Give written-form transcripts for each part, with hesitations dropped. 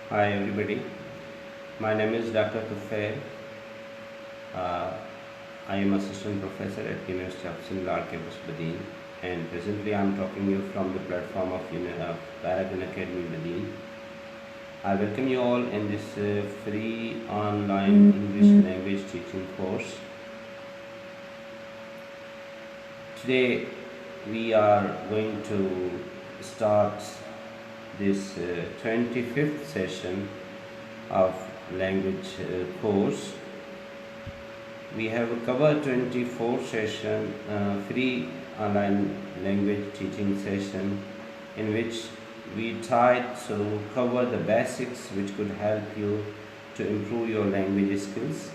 Hi everybody, my name is Dr. Tufail. Uh, I am assistant professor at University of Sindh campus Badin, and presently I am talking you from the platform of Paragon Academy Badin. I welcome you all in this free online English language teaching course. Today we are going to start this 25th session of language course. We have covered 24 session free online language teaching session in which we tried to cover the basics which could help you to improve your language skills.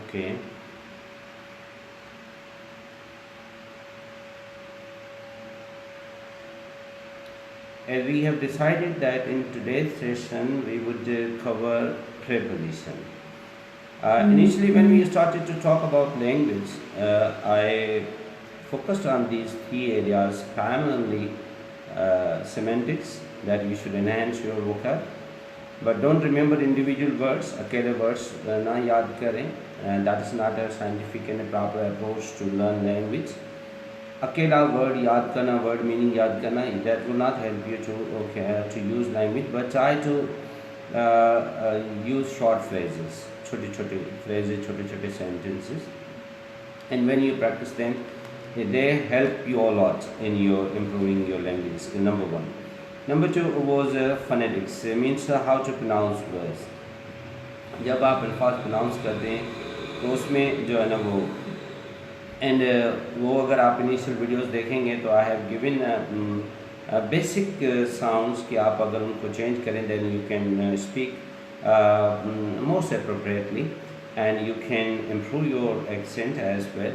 Okay. And we have decided that in today's session we would cover preposition. Initially, when we started to talk about language, I focused on these three areas, primarily semantics, that you should enhance your vocab. But don't remember individual words, अकेले words ना याद करें, and that is not a scientific and a proper approach to learn language. अकेला word याद करना, word meaning याद करना, that will not help you to use language, but try to use short phrases, छोटे छोटे phrases, छोटे छोटे sentences, and when you practice them, they help you a lot in your improving your language skill. Number one. Number two was phonetics, means how to pronounce words. जब आप अल्फाज pronounce करते हैं तो उसमें जो है ना वो एंड वो अगर आप इनिशियल वीडियोस देखेंगे तो I have given basic sounds कि आप अगर उनको चेंज करें then you can speak most appropriately and you can improve your accent as well,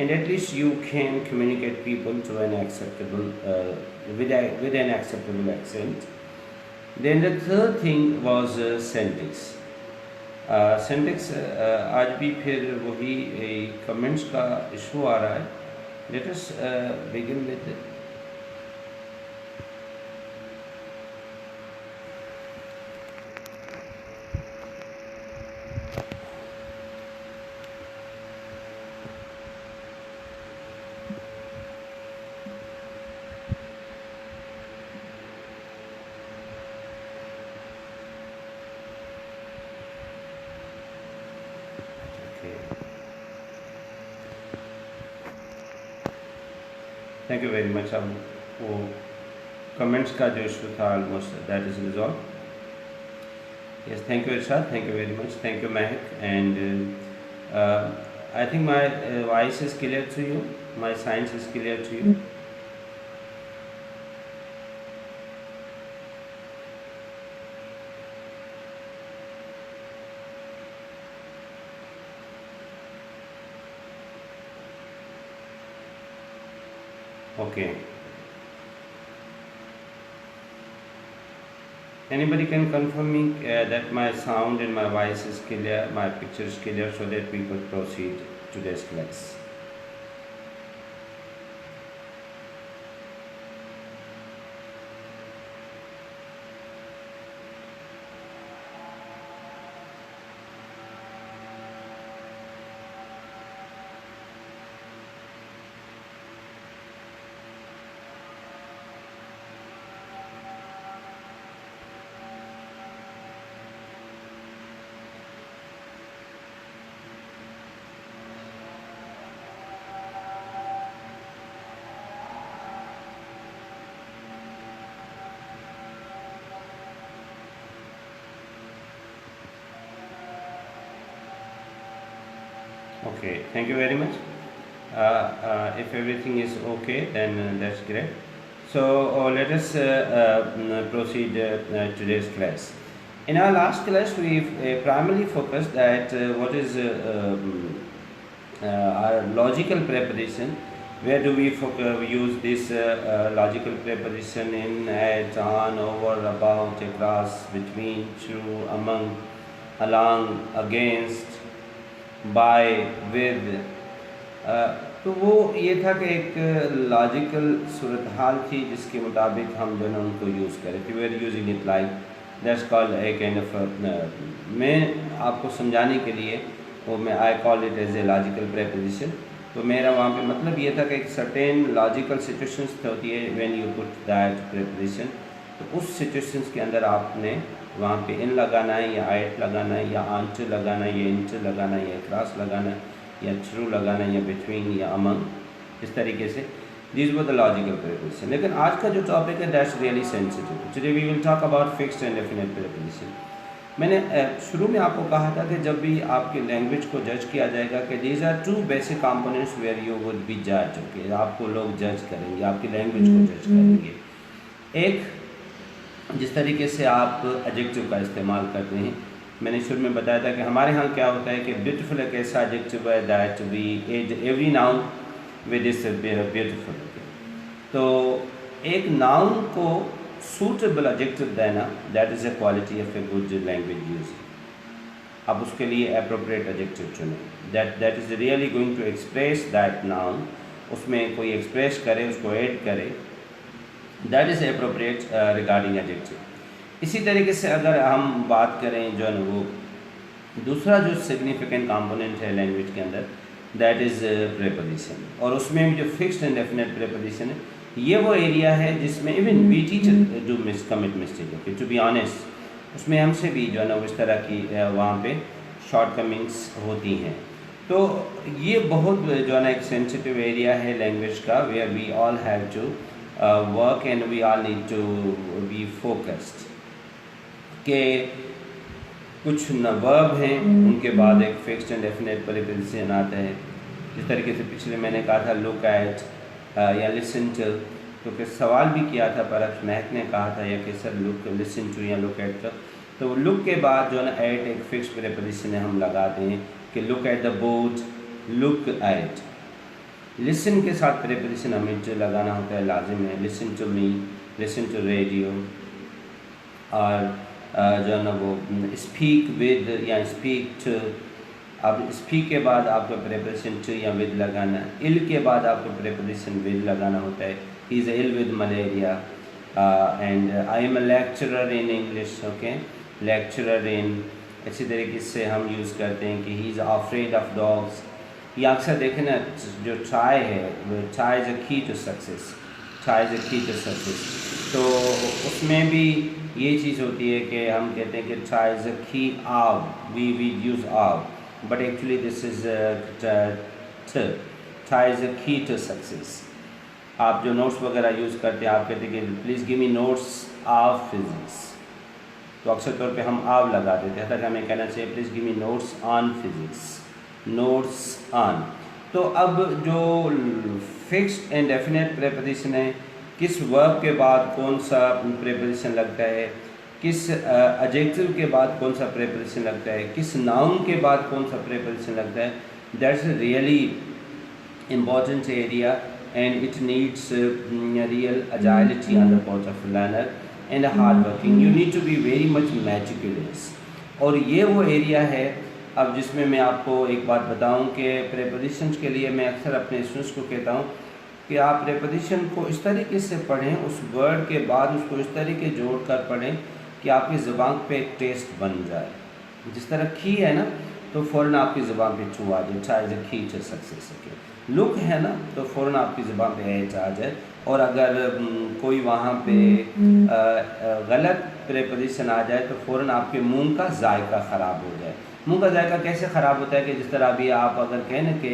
and at least you can communicate people to an acceptable with an acceptable accent. Then the third thing was syntax. Syntax आज भी फिर वही comments का issue आ रहा है. Let us begin with it. Thank you very much. अब वो comments का जो issue था almost that is resolved. Yes, thank you Irshad, thank you very much, thank you Mehak, and I think my voice is clear to you, my science is clear to you. Okay. Anybody can confirm me that my sound and my voice is clear, my picture is clear, so that we could proceed to today's class. Okay, thank you very much. If everything is okay, then that's great. So let us proceed today's class. In our last class, we primarily focused that what is our logical preposition. Where do we use this logical preposition in, at, on, over, about, across, between, through, among, along, against, by, with, तो वो ये था कि एक logical सूरत हाल थी जिसके मुताबिक हम जो है उनको यूज़ करें कि we are using it like that's called a kind of. मैं आपको समझाने के लिए वो मैं I call it as a logical preposition. तो मेरा वहाँ पे मतलब ये था कि एक सर्टेन लॉजिकल सिचुएशंस होती है when you put that preposition, तो उस सिचुएशंस के अंदर आपने वहाँ पे इन लगाना है या एट लगाना है या आंट लगाना है या इंट लगाना है या क्रॉस लगाना है या थ्रू लगाना है या बिटवीन या अमंग, इस तरीके से this were the logical preposition. लेकिन आज का जो टॉपिक है that's really sensitive. Today we will talk about fixed and definite preposition. मैंने शुरू में आपको कहा था कि जब भी आपकी लैंग्वेज को जज किया जाएगा कि these are two basic components where you would be जज। ओके, आपको लोग जज करेंगे, आपकी लैंग्वेज को जज करेंगे। एक, जिस तरीके से आप एडजेक्टिव का इस्तेमाल करते हैं, मैंने शुरू में बताया था कि हमारे यहाँ क्या होता है कि ब्यूटीफुल एक ऐसा एडजेक्टिव है that we add every noun with this beautiful. तो एक नाउन को सूटेबल एडजेक्टिव देना that is a quality of a good language use. अब उसके लिए एप्रोप्रिएट एडजेक्टिव चुनें that is really going to express that noun, उसमें कोई एक्सप्रेस करे, उसको ऐड करे, that is appropriate regarding adjective. इसी तरीके से अगर हम बात करें जो है ना वो दूसरा जो सिग्निफिकेंट कंपोनेंट है लैंग्वेज के अंदर दैट इज़ प्रेपोजिशन, और उसमें भी जो फिक्स्ड एंड डेफिनेट प्रेपोजिशन है ये वो एरिया है जिसमें even we teacher do commit mistake. Okay, to be honest उसमें हमसे भी जो है ना उस तरह की वहाँ पे शॉर्ट कमिंग्स होती हैं। तो ये बहुत जो है ना एक सेंसिटिव एरिया है लैंग्वेज का where we all have to work and we all need to be focused के कुछ वर्ब हैं उनके बाद एक फिक्स्ड एंड डेफिनेट प्रीपोजिशन आता है। जिस तरीके से पिछले मैंने कहा था लुक एट या लिसन टू, तो फिर सवाल भी किया था परक्ष महक ने कहा था या कि सर लुक लिसन टू या लुक एट, तो लुक के बाद जो है ना एट एक फिक्स्ड प्रीपोजिशन हम लगाते हैं कि look at the boat, look at. Listen के साथ प्रीपोजिशन हमें जो लगाना होता है लाजिम है, listen to me, listen to radio, और जो है ना वो स्पीक विद या स्पीक टू। अब स्पीक के बाद आपको प्रेपोजिशन टू या विद लगाना है। इल के बाद आपको प्रेपोजिशन विद लगाना होता है, he is ill with malaria and I am a lecturer in English. Okay, lecturer in. इसी तरीके से हम यूज़ करते हैं कि he is afraid of dogs. ये अक्सर देखें ना जो ट्राई है वो try is a key to success, try is a key to success. तो उसमें भी ये चीज़ होती है कि हम कहते हैं कि ट्राई इज़ अ की आव, वी यूज़ आव, but actually this is try is a key to success. आप जो नोट्स वगैरह यूज़ करते हैं आप कहते हैं कि please give me notes of physics, तो अक्सर तौर पे हम आव लगा देते हैं, तक हमें कहना चाहिए please give me notes on physics, notes on. तो अब जो फिक्स्ड एंड डेफिनेट प्रीपोजिशन है, किस वर्ब के बाद कौन सा प्रीपोजिशन लगता है, किस एडजेक्टिव के बाद कौन सा प्रीपोजिशन लगता है, किस नाउन के बाद कौन सा प्रीपोजिशन लगता है, that's a really important area and it needs real agility on the part of learner and hard working. You need to be very much meticulous. और ये वो एरिया है अब जिसमें मैं आपको एक बात बताऊं कि प्रीपोजिशंस के लिए मैं अक्सर अपने स्टूडेंट्स को कहता हूं कि आप प्रीपोजिशन को इस तरीके से पढ़ें, उस वर्ड के बाद उसको इस तरीके जोड़ कर पढ़ें कि आपकी ज़ुबान पे एक टेस्ट बन जाए। जिस तरह की है ना तो फ़ौरन आपकी ज़ुबान पे छू आ जाए, try is a key to success. Okay, look है ना तो फ़ौरन आपकी ज़ुबान पे एच आ जाए, और अगर कोई वहाँ पे गलत प्रीपोजिशन आ जाए तो फ़ौरन आपके मुंह का जायका ख़राब हो जाए। मुंह का जायका कैसे ख़राब होता है कि जिस तरह अभी आप अगर कहें ना कि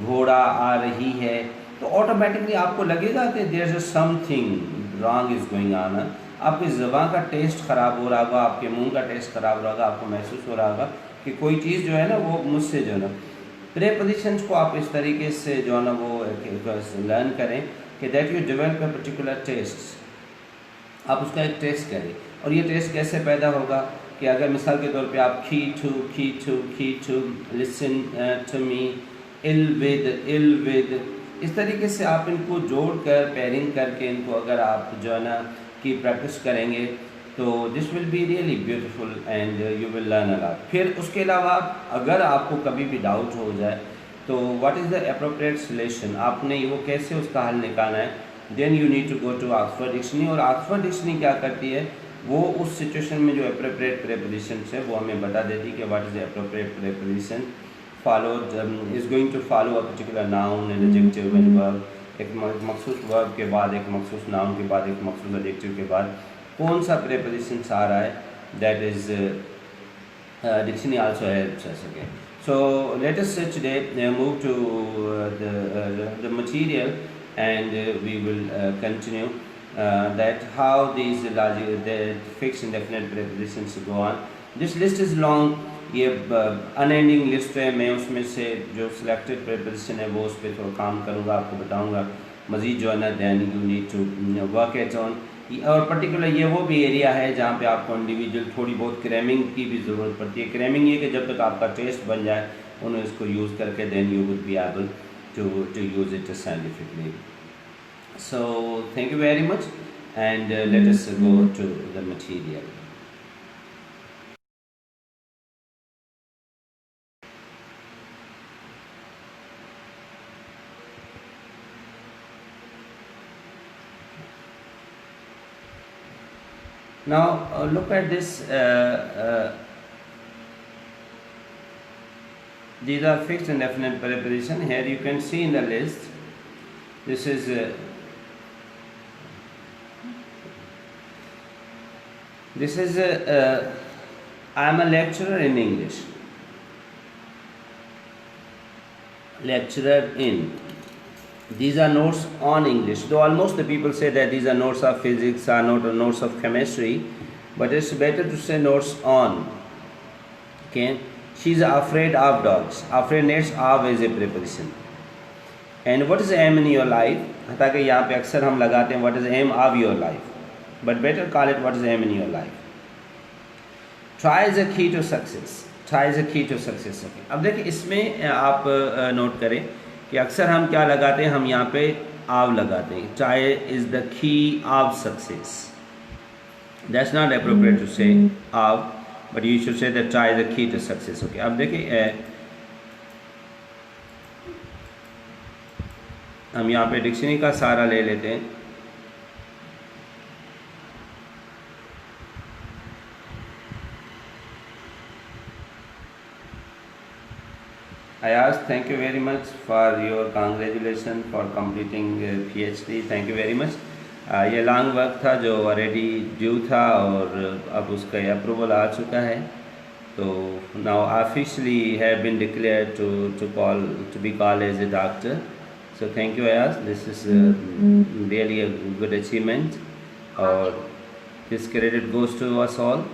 घोड़ा आ रही है तो ऑटोमेटिकली आपको लगेगा कि there is something wrong is going on. आपकी ज़बान का टेस्ट ख़राब हो रहा होगा, आपके मुंह का टेस्ट ख़राब हो रहा होगा, आपको महसूस हो रहा होगा कि कोई चीज़ जो है ना वो मुझसे जो है ना। प्रीपोजिशंस को आप इस तरीके से जो है ना वो लर्न करें कि that you develop a particular taste, आप उसका एक टेस्ट करें। और ये टेस्ट कैसे पैदा होगा कि अगर मिसाल के तौर पे आप की to listen to me, ill with, इस तरीके से आप इनको जोड़कर पेयरिंग करके इनको अगर आप जो है ना की प्रैक्टिस करेंगे तो this will be really beautiful and you will learn a lot. फिर उसके अलावा अगर आपको कभी भी डाउट हो जाए तो what is the appropriate solution, आपने वो कैसे उसका हल निकालना है, then you need to go to Oxford dictionary. और ऑक्सफोर्ड डिक्शनरी क्या करती है, वो उस सिचुएशन में जो अप्रोप्रिएट प्रेपोजिशन है वो हमें बता देती है कि what is the appropriate preposition followed is going to follow a particular noun and adjective and verb, एक मखसूस वर्ब के बाद एक मखसूस नाउन के बाद एक मखसूस एडजेक्टिव के बाद कौन सा प्रेपोजिशन आ रहा है, that is dictionary also helps us again. So let us today move to the material and we will continue that how these the fixed indefinite prepositions go on. This list is long, ये unending list है, मैं उसमें से जो selected preposition है वो उस पर थोड़ा काम करूँगा, आपको बताऊँगा मज़ीद जो है ना, then you need to work it on. और पर्टिकुलर ये वो भी एरिया है जहाँ पे आपको इंडिविजुअल थोड़ी बहुत क्रैमिंग की भी ज़रूरत पड़ती है. क्रैमिंग ये कि जब तक आपका टेस्ट बन जाए उन्हें इसको यूज़ करके then you would be able to use it scientifically. So thank you very much and let us go to the material. Now look at this. These are fixed and definite preposition. Here you can see in the list. This is I am a lecturer in English. Lecturer in. These are notes on English, though almost the people say that these are notes of physics, are not notes of chemistry, but it's better to say notes on. Okay, she's afraid of dogs. Afraid next of is a preposition. And what is the aim in your life? ताकि यहाँ पे अक्सर हम लगाते हैं what is the aim of your life, but better call it what is the aim in your life. Try is a key to success. Try is a key to success. Okay. अब देखिए इसमें आप note करें कि अक्सर हम क्या लगाते हैं, हम यहाँ पे आव लगाते हैं. Try is the key of success. That's not appropriate to से आव, but you should say that try is the key to success. Okay, अब देखिए हम यहाँ पे डिक्शनरी का सहारा ले लेते हैं. Ayaz, thank you very much for your congratulations for completing PhD. Thank you very much. ये लॉन्ग वर्क था जो ऑलरेडी ड्यू था और अब उसका अप्रूवल आ चुका है. तो now officially have been declared to be called as a doctor. So thank you Ayaz. This is really a good achievement और this credit goes to us all.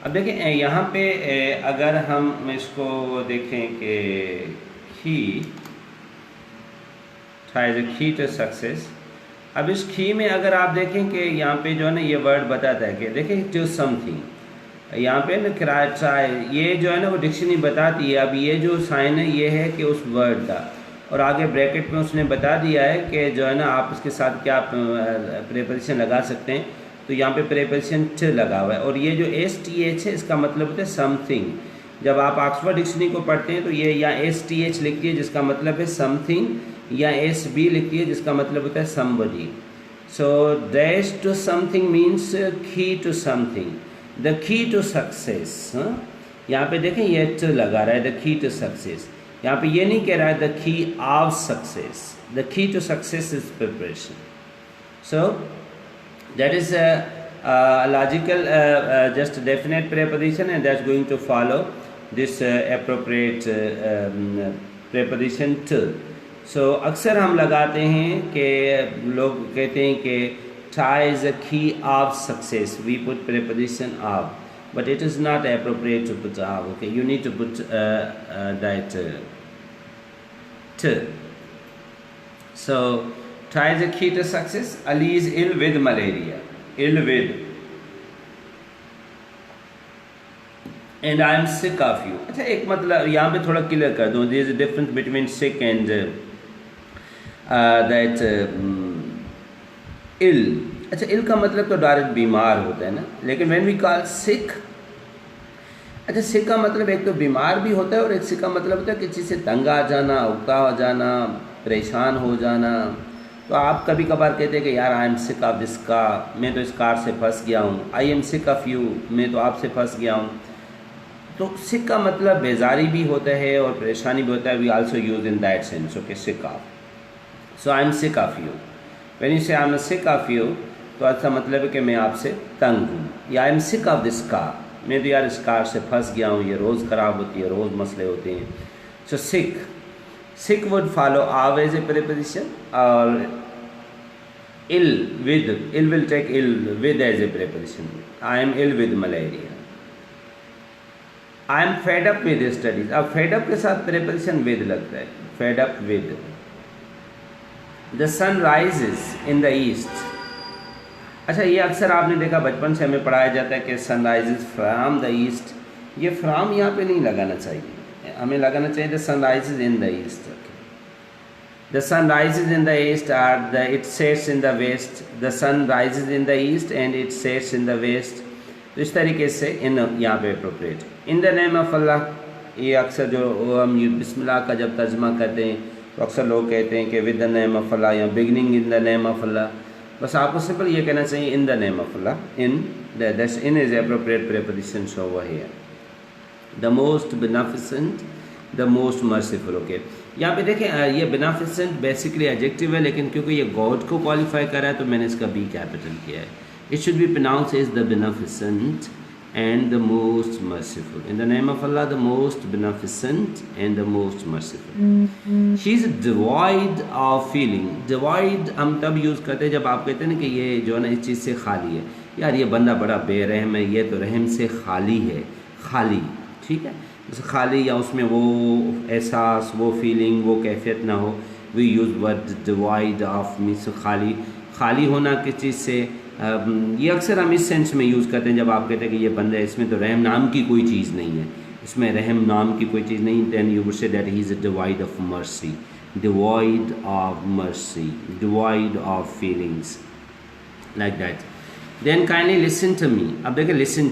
अब देखिए यहाँ पे अगर हम इसको देखें कि की ट्राई इज की टू सक्सेस. अब इस की में अगर आप देखें कि यहाँ पे जो है ना ये वर्ड बताता है कि देखिए टू समथिंग, यहाँ पे ना ट्राई ये जो है ना वो डिक्शनरी बताती है. अब ये जो साइन है ये है कि उस वर्ड का, और आगे ब्रैकेट में उसने बता दिया है कि जो है ना आप इसके साथ क्या प्रेपोजिशन लगा सकते हैं. तो यहाँ पे प्रेपोजिशन ट लगा हुआ है और ये जो STH है इसका मतलब होता है समथिंग. जब आप ऑक्सफोर्ड डिक्शनरी को पढ़ते हैं तो ये या STH लिखती है जिसका मतलब है समथिंग, या SB लिखती है जिसका मतलब होता है somebody. So dash to something means key to something, the key to success. यहाँ पे देखें ये ट लगा रहा है, द की टू सक्सेस. यहाँ पे ये नहीं कह रहा है the key of success. The key to success is preparation. So that is a logical just definite preposition and that's going to follow this appropriate preposition to. So अक्सर हम लगाते हैं कि लोग कहते हैं कि try is a key of success. We put preposition of, but it is not appropriate to put of. Okay, you need to put that to. So try is a key to success. Ali is ill with malaria. Ill with. And I am sick of you. अच्छा एक मतलब यहाँ पे थोड़ा clear कर दूँ. There is a difference between sick and that ill. अच्छा ill का मतलब तो डायरेक्ट बीमार होता है ना, लेकिन when we call sick अच्छा, सिक का मतलब एक तो बीमार भी होता है और एक सिक का मतलब होता है किसी से तंग आ जाना, उगता हो जाना, परेशान हो जाना। तो आप कभी कभार कहते हैं कि यार आई am sick of this car, मैं तो इस कार से फंस गया हूँ। I am sick of you, मैं तो आपसे फंस गया हूँ। तो सिक का मतलब बेजारी भी होता है और परेशानी भी होता है। We also use in that sense, okay, sick of. So I am sick of you, when you say I am sick of you, तो ऐसा मतलब है कि मैं आपसे तंग हूँ। या आई am sick of this car, मैं तो यार इस कार से फंस गया हूँ, ये रोज़ ख़राब होती है, रोज़ मसले होते हैं। So sick would follow of as a preposition, और ill will take ill with as a preposition. I am ill with malaria. I am fed up with studies, अब फेड अप के साथ प्रीपोजिशन विद लगता है, fed up with. The sun rises in the east. अच्छा, ये अक्सर आपने देखा, बचपन से हमें पढ़ाया जाता है कि sun rises from the east. ये फ्रॉम यहाँ पे नहीं लगाना चाहिए, हमें लगाना चाहिए the sun rises in the east. The sun rises in the east और the it sets in the west. The sun rises in the east and it sets in the west. तो इस तरीके से इन यहाँ पे appropriate. In the name of Allah, ये अक्सर जो हम बिस्मिल्लाह का जब तर्जमा करते हैं तो अक्सर लोग कहते हैं कि with the name of Allah या beginning in the name of Allah. बस आपको सिंपल ये कहना चाहिए in the name of Allah. In that's in is appropriate preposition over here. The most beneficent, the most merciful. Okay, यहाँ पे देखें, ये बेनिफिसेंट बेसिकली एडजेक्टिव है, लेकिन क्योंकि ये गॉड को क्वालिफाई कर रहा है तो मैंने इसका बी कैपिटल किया है। It should be pronounce as the beneficent and the most merciful. In the name of Allah, the most beneficent and the most merciful. She is devoid of feeling. Devoid हम तब use करते हैं जब आप कहते हैं ना कि ये जो है ना इस चीज़ से खाली है। यार ये बंदा बड़ा बेरहम है, ये तो रहम से खाली है, खाली, ठीक है, जैसे खाली या उसमें वो एहसास, वो फीलिंग, वो कैफियत ना हो। We use word devoid of, means खाली। खाली होना किस चीज़ से, ये अक्सर हम इस सेंस में यूज़ करते हैं जब आप कहते हैं कि ये बंदा है, इसमें तो रहम नाम की कोई चीज़ नहीं है, इसमें रहम नाम की कोई चीज़ नहीं। Then you would say that he is a devoid of mercy, devoid of mercy, devoid of feelings, like that. Then kindly listen to me. अब देखिए लिसन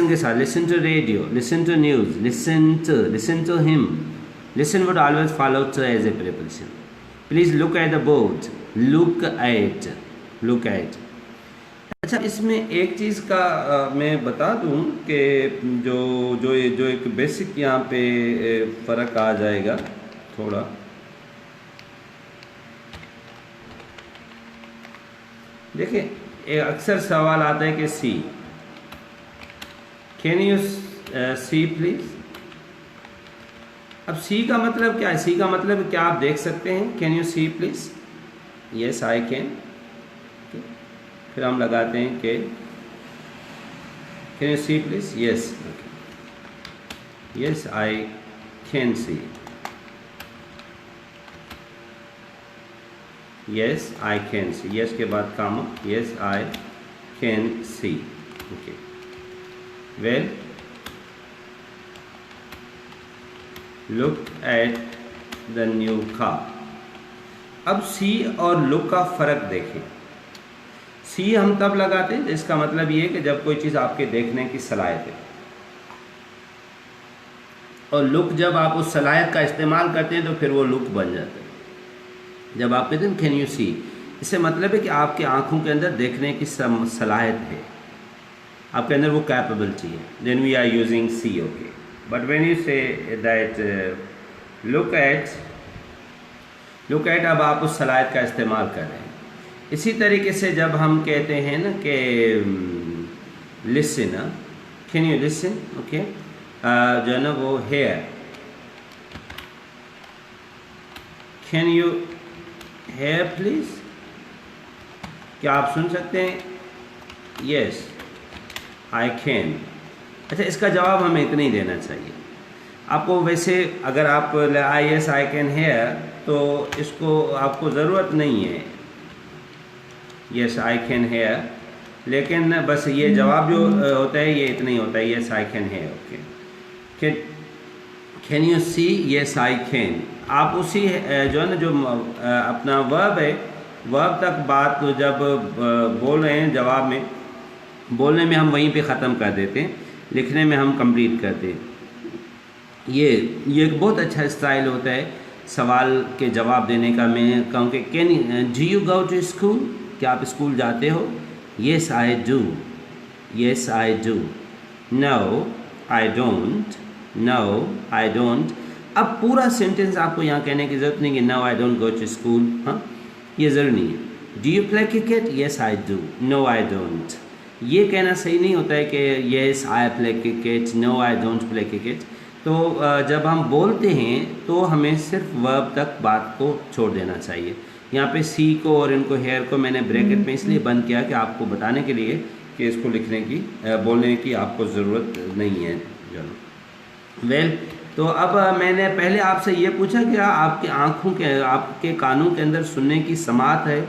के साथ listen to radio, listen to news, listen to him. Listen would always follow to as a preposition. Please look at the board, look at. अच्छा, इसमें एक चीज़ का मैं बता दूं कि जो एक बेसिक यहाँ पे फ़र्क आ जाएगा थोड़ा। देखिए, अक्सर सवाल आता है कि सी, कैन यू सी प्लीज़। अब सी का मतलब क्या है? सी का मतलब क्या आप देख सकते हैं? Can you see please. Yes I can. फिर हम लगाते हैं कि can you see please. Yes, yes I can see. Yes I can see, yes के बाद comma, yes I can see. Okay, well look at the new car. अब see और look का फ़र्क देखें। सी हम तब लगाते हैं, इसका मतलब ये है कि जब कोई चीज़ आपके देखने की सलाहियत है, और लुक जब आप उस सलाहियत का इस्तेमाल करते हैं तो फिर वो लुक बन जाता है। जब आप कहते हैं कैन यू सी, इससे मतलब है कि आपके आँखों के अंदर देखने की सलाहियत है, आपके अंदर वो कैपेबिलिटी है। Then we are using see. Okay, but when you say that look at, अब आप उस सलाहियत का इस्तेमाल कर रहे हैं। इसी तरीके से जब हम कहते हैं ना कि listen, can you listen, okay, जो है ना वो hear, can you hear please, क्या आप सुन सकते हैं? Yes I can. अच्छा, इसका जवाब हमें इतना ही देना चाहिए। आपको वैसे अगर आप यस आई कैन हेयर, तो इसको आपको ज़रूरत नहीं है यस आई कैन हेयर, लेकिन बस ये जवाब जो होता है ये इतना ही होता है, yes I can hear. Okay, can you see, yes I can. आप उसी जो है ना जो अपना वर्ब है, वर्ब तक बात जब बोल रहे हैं, जवाब में बोलने में हम वहीं पे ख़त्म कर देते हैं। लिखने में हम कंप्लीट करते। ये एक बहुत अच्छा स्टाइल होता है सवाल के जवाब देने का। मैं कहूँ कि can do you go to school, क्या आप स्कूल जाते हो? Yes I do, yes I do. No I don't, no I don't. अब पूरा सेंटेंस आपको यहाँ कहने की ज़रूरत नहीं कि no I don't go to school, हाँ ये ज़रूरी नहीं है। Do you play cricket? Yes I do, no I don't. ये कहना सही नहीं होता है कि yes I play cricket, no I don't play cricket. तो जब हम बोलते हैं तो हमें सिर्फ वर्ब तक बात को छोड़ देना चाहिए। यहाँ पे सी को और इनको हेयर को मैंने ब्रैकेट में इसलिए बंद किया कि आपको बताने के लिए कि इसको लिखने की बोलने की आपको ज़रूरत नहीं है। वेल तो अब मैंने पहले आपसे ये पूछा कि आपकी आँखों के, आपके कानों के अंदर सुनने की समात है,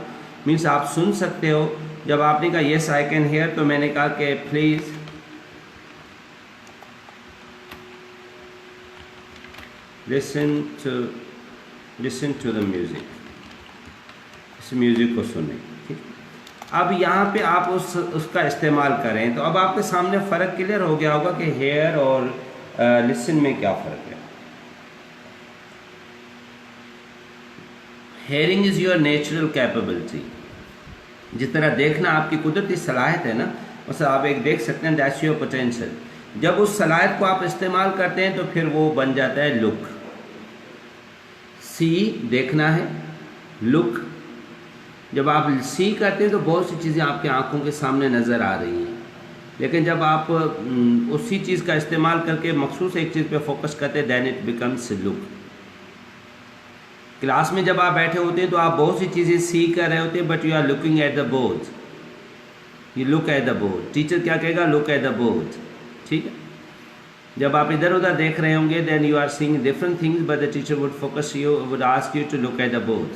मीन्स आप सुन सकते हो। जब आपने कहा येस आई कैन हेयर, तो मैंने कहा कि please listen to the music, इस म्यूज़िक को सुने। ठीक, अब यहाँ पे आप उसका इस्तेमाल करें तो अब आपके सामने फ़र्क क्लियर हो गया होगा कि हेयर और लिसन में क्या फ़र्क है। Hearing is your natural capability, जिस तरह देखना आपकी कुदरती सलाहियत है ना, वैसे आप एक देख सकते हैं, दैट्स योर पोटेंशियल। जब उस सलाहियत को आप इस्तेमाल करते हैं तो फिर वो बन जाता है लुक। सी देखना है, लुक जब आप सी करते हैं तो बहुत सी चीज़ें आपके आंखों के सामने नज़र आ रही हैं, लेकिन जब आप उसी चीज़ का इस्तेमाल करके मखसूस एक चीज़ पे फोकस करते हैं, then it becomes look. Class में जब आप बैठे होते हैं तो आप बहुत सी चीज़ें सी कर रहे होते हैं, but you are looking at the board, you look at the board. Teacher क्या कहेगा? Look at the board. ठीक है, जब आप इधर उधर देख रहे होंगे, then you are seeing different things, but the teacher would focus you, would ask you to look at the board.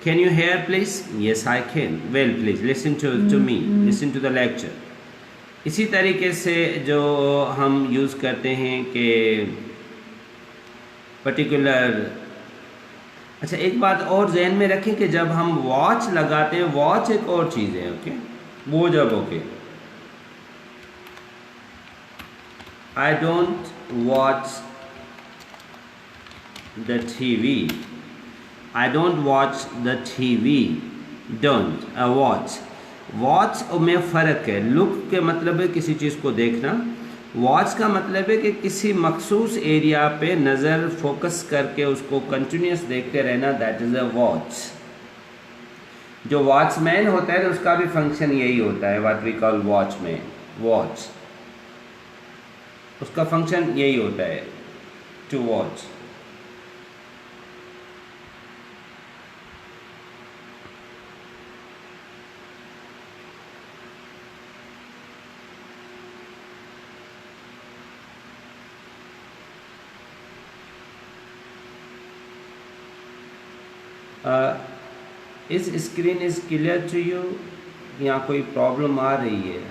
Can you hear please? Yes I can. Well please listen to me, listen to the lecture. इसी तरीके से जो हम use करते हैं कि particular, अच्छा एक बात और जहन में रखें कि जब हम वॉच लगाते हैं, वॉच एक और चीज़ है, ओके वो जब okay I don't watch the TV. I don't watch the TV. Don't watch. Watch में फ़र्क है। Look के मतलब है किसी चीज़ को देखना, Watch का मतलब है कि किसी मखसूस एरिया पे नज़र फोकस करके उसको कंटिन्यूस देखते रहना, दैट इज़ अ वॉच। जो वॉचमैन होता है उसका भी फंक्शन यही होता है, what we call watchman, watch, उसका फंक्शन यही होता है, टू वॉच। इस screen is clear to you? यहाँ कोई प्रॉब्लम आ रही है?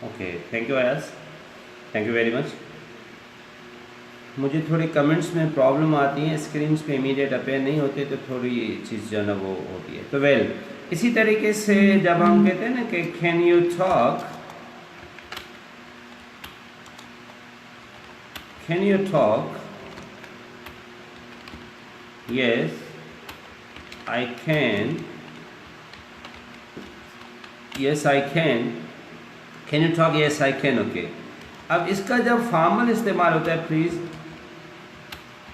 Okay, thank you Ayaz, thank you very much. मुझे थोड़ी कमेंट्स में प्रॉब्लम आती हैं, स्क्रीन्स पे इमीडिएट अपेयर नहीं होते तो थोड़ी चीज़ जो है ना वो होती है। तो वेल इसी तरीके से जब हम कहते हैं ना कि can you talk, can you talk, yes I can, yes I can, can you talk? Yes I can. Okay, अब इसका जब फॉर्मल इस्तेमाल होता है, प्लीज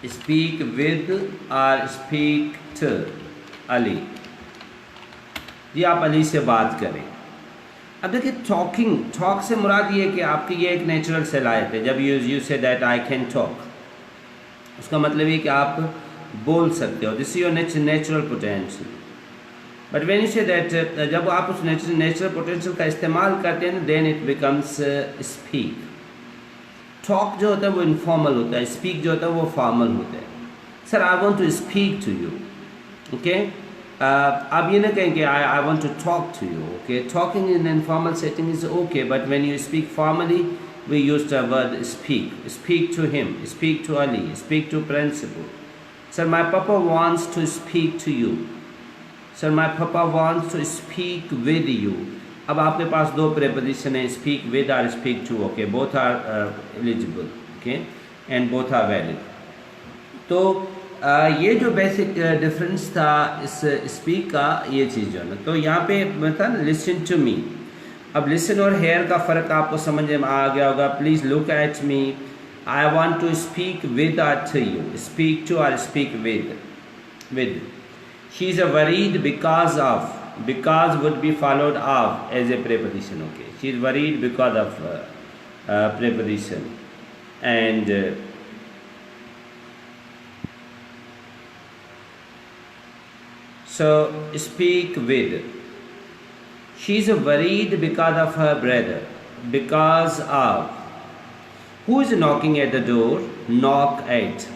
स्पीक विद और स्पीक टू, अली, जी आप अली से बात करें। अब देखिए टॉकिंग, टॉक से मुराद ये है कि आपकी ये एक नेचुरल सलाहियत है। जब you say that I can talk, उसका मतलब ये कि आप बोल सकते हो, this is your natural potential. But when you say that, जब आप उस नेचुरल पोटेंशियल का इस्तेमाल करते हैं then it becomes speak. Talk जो होता है वो इनफॉर्मल होता है, स्पीक जो होता है वो फॉर्मल होता है। Sir I want to speak to you, okay. आप ये ना कहें कि I want to talk to you, okay. Talking in informal setting is okay, but when you speak formally we used the word speak. Speak to him, speak to Ali, speak to principal. Sir, my papa wants to speak to you. Sir, my papa wants to speak with you. अब आपके पास दो preposition है, speak with or speak to, okay. Both are eligible, okay, and both are valid. तो ये जो basic difference था इस speak का, ये चीज़ जो है ना, तो यहाँ पे मतलब लिसन टू मी। अब लिसन और हेयर का फ़र्क आपको समझ में आ गया होगा। Please look at me, I want to speak with और टू यू, स्पीक टू और speak with. She is a worried because of, because would be followed of as a preposition, okay. She is worried because of preposition and so speak with. She is worried because of her brother, because of. Who is knocking at the door? Knock at.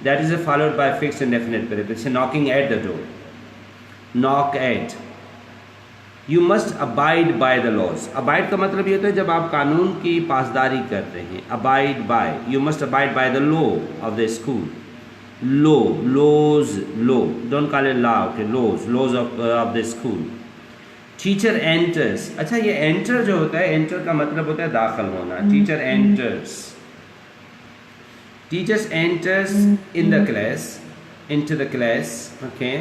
That is followed by fixed and definite preposition. Knocking at the door. Knock at. You must abide by the laws. Abide का मतलब ये होता है जब आप कानून की पासदारी करते हैं। Abide by. You must abide by the law of the school. Law, laws, law. Don't call it law, okay? Laws of the school. Teacher enters. अच्छा, ये enter जो होता है, enter का मतलब होता है दाखिल होना। Teacher enters. Teachers enters in the class, into the class, okay?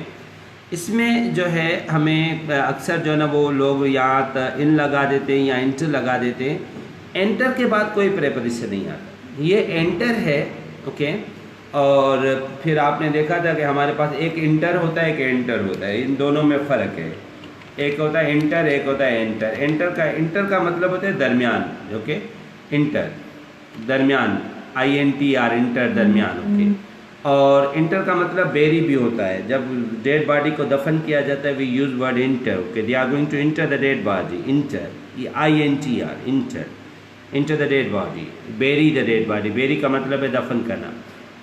इसमें जो है हमें अक्सर जो है ना वो लोग या इन लगा देते हैं या enter लगा देते हैं। enter के बाद कोई preposition नहीं आता, ये enter है, okay? और फिर आपने देखा था कि हमारे पास एक इंटर होता है, एक एंटर होता है, इन दोनों में फ़र्क है। एक होता है इंटर, एक होता है एंटर। इंटर का मतलब होता है दरमियान, ओके। इंटर दरमियान, INTR, इंटर दरमियान, ओके। और इंटर का मतलब बेरी भी होता है। जब डेड बॉडी को दफन किया जाता है we use word inter, okay. They are going to inter the dead body, inter, INTR, inter the dead body, bury the dead body. Bury का मतलब है दफन करना।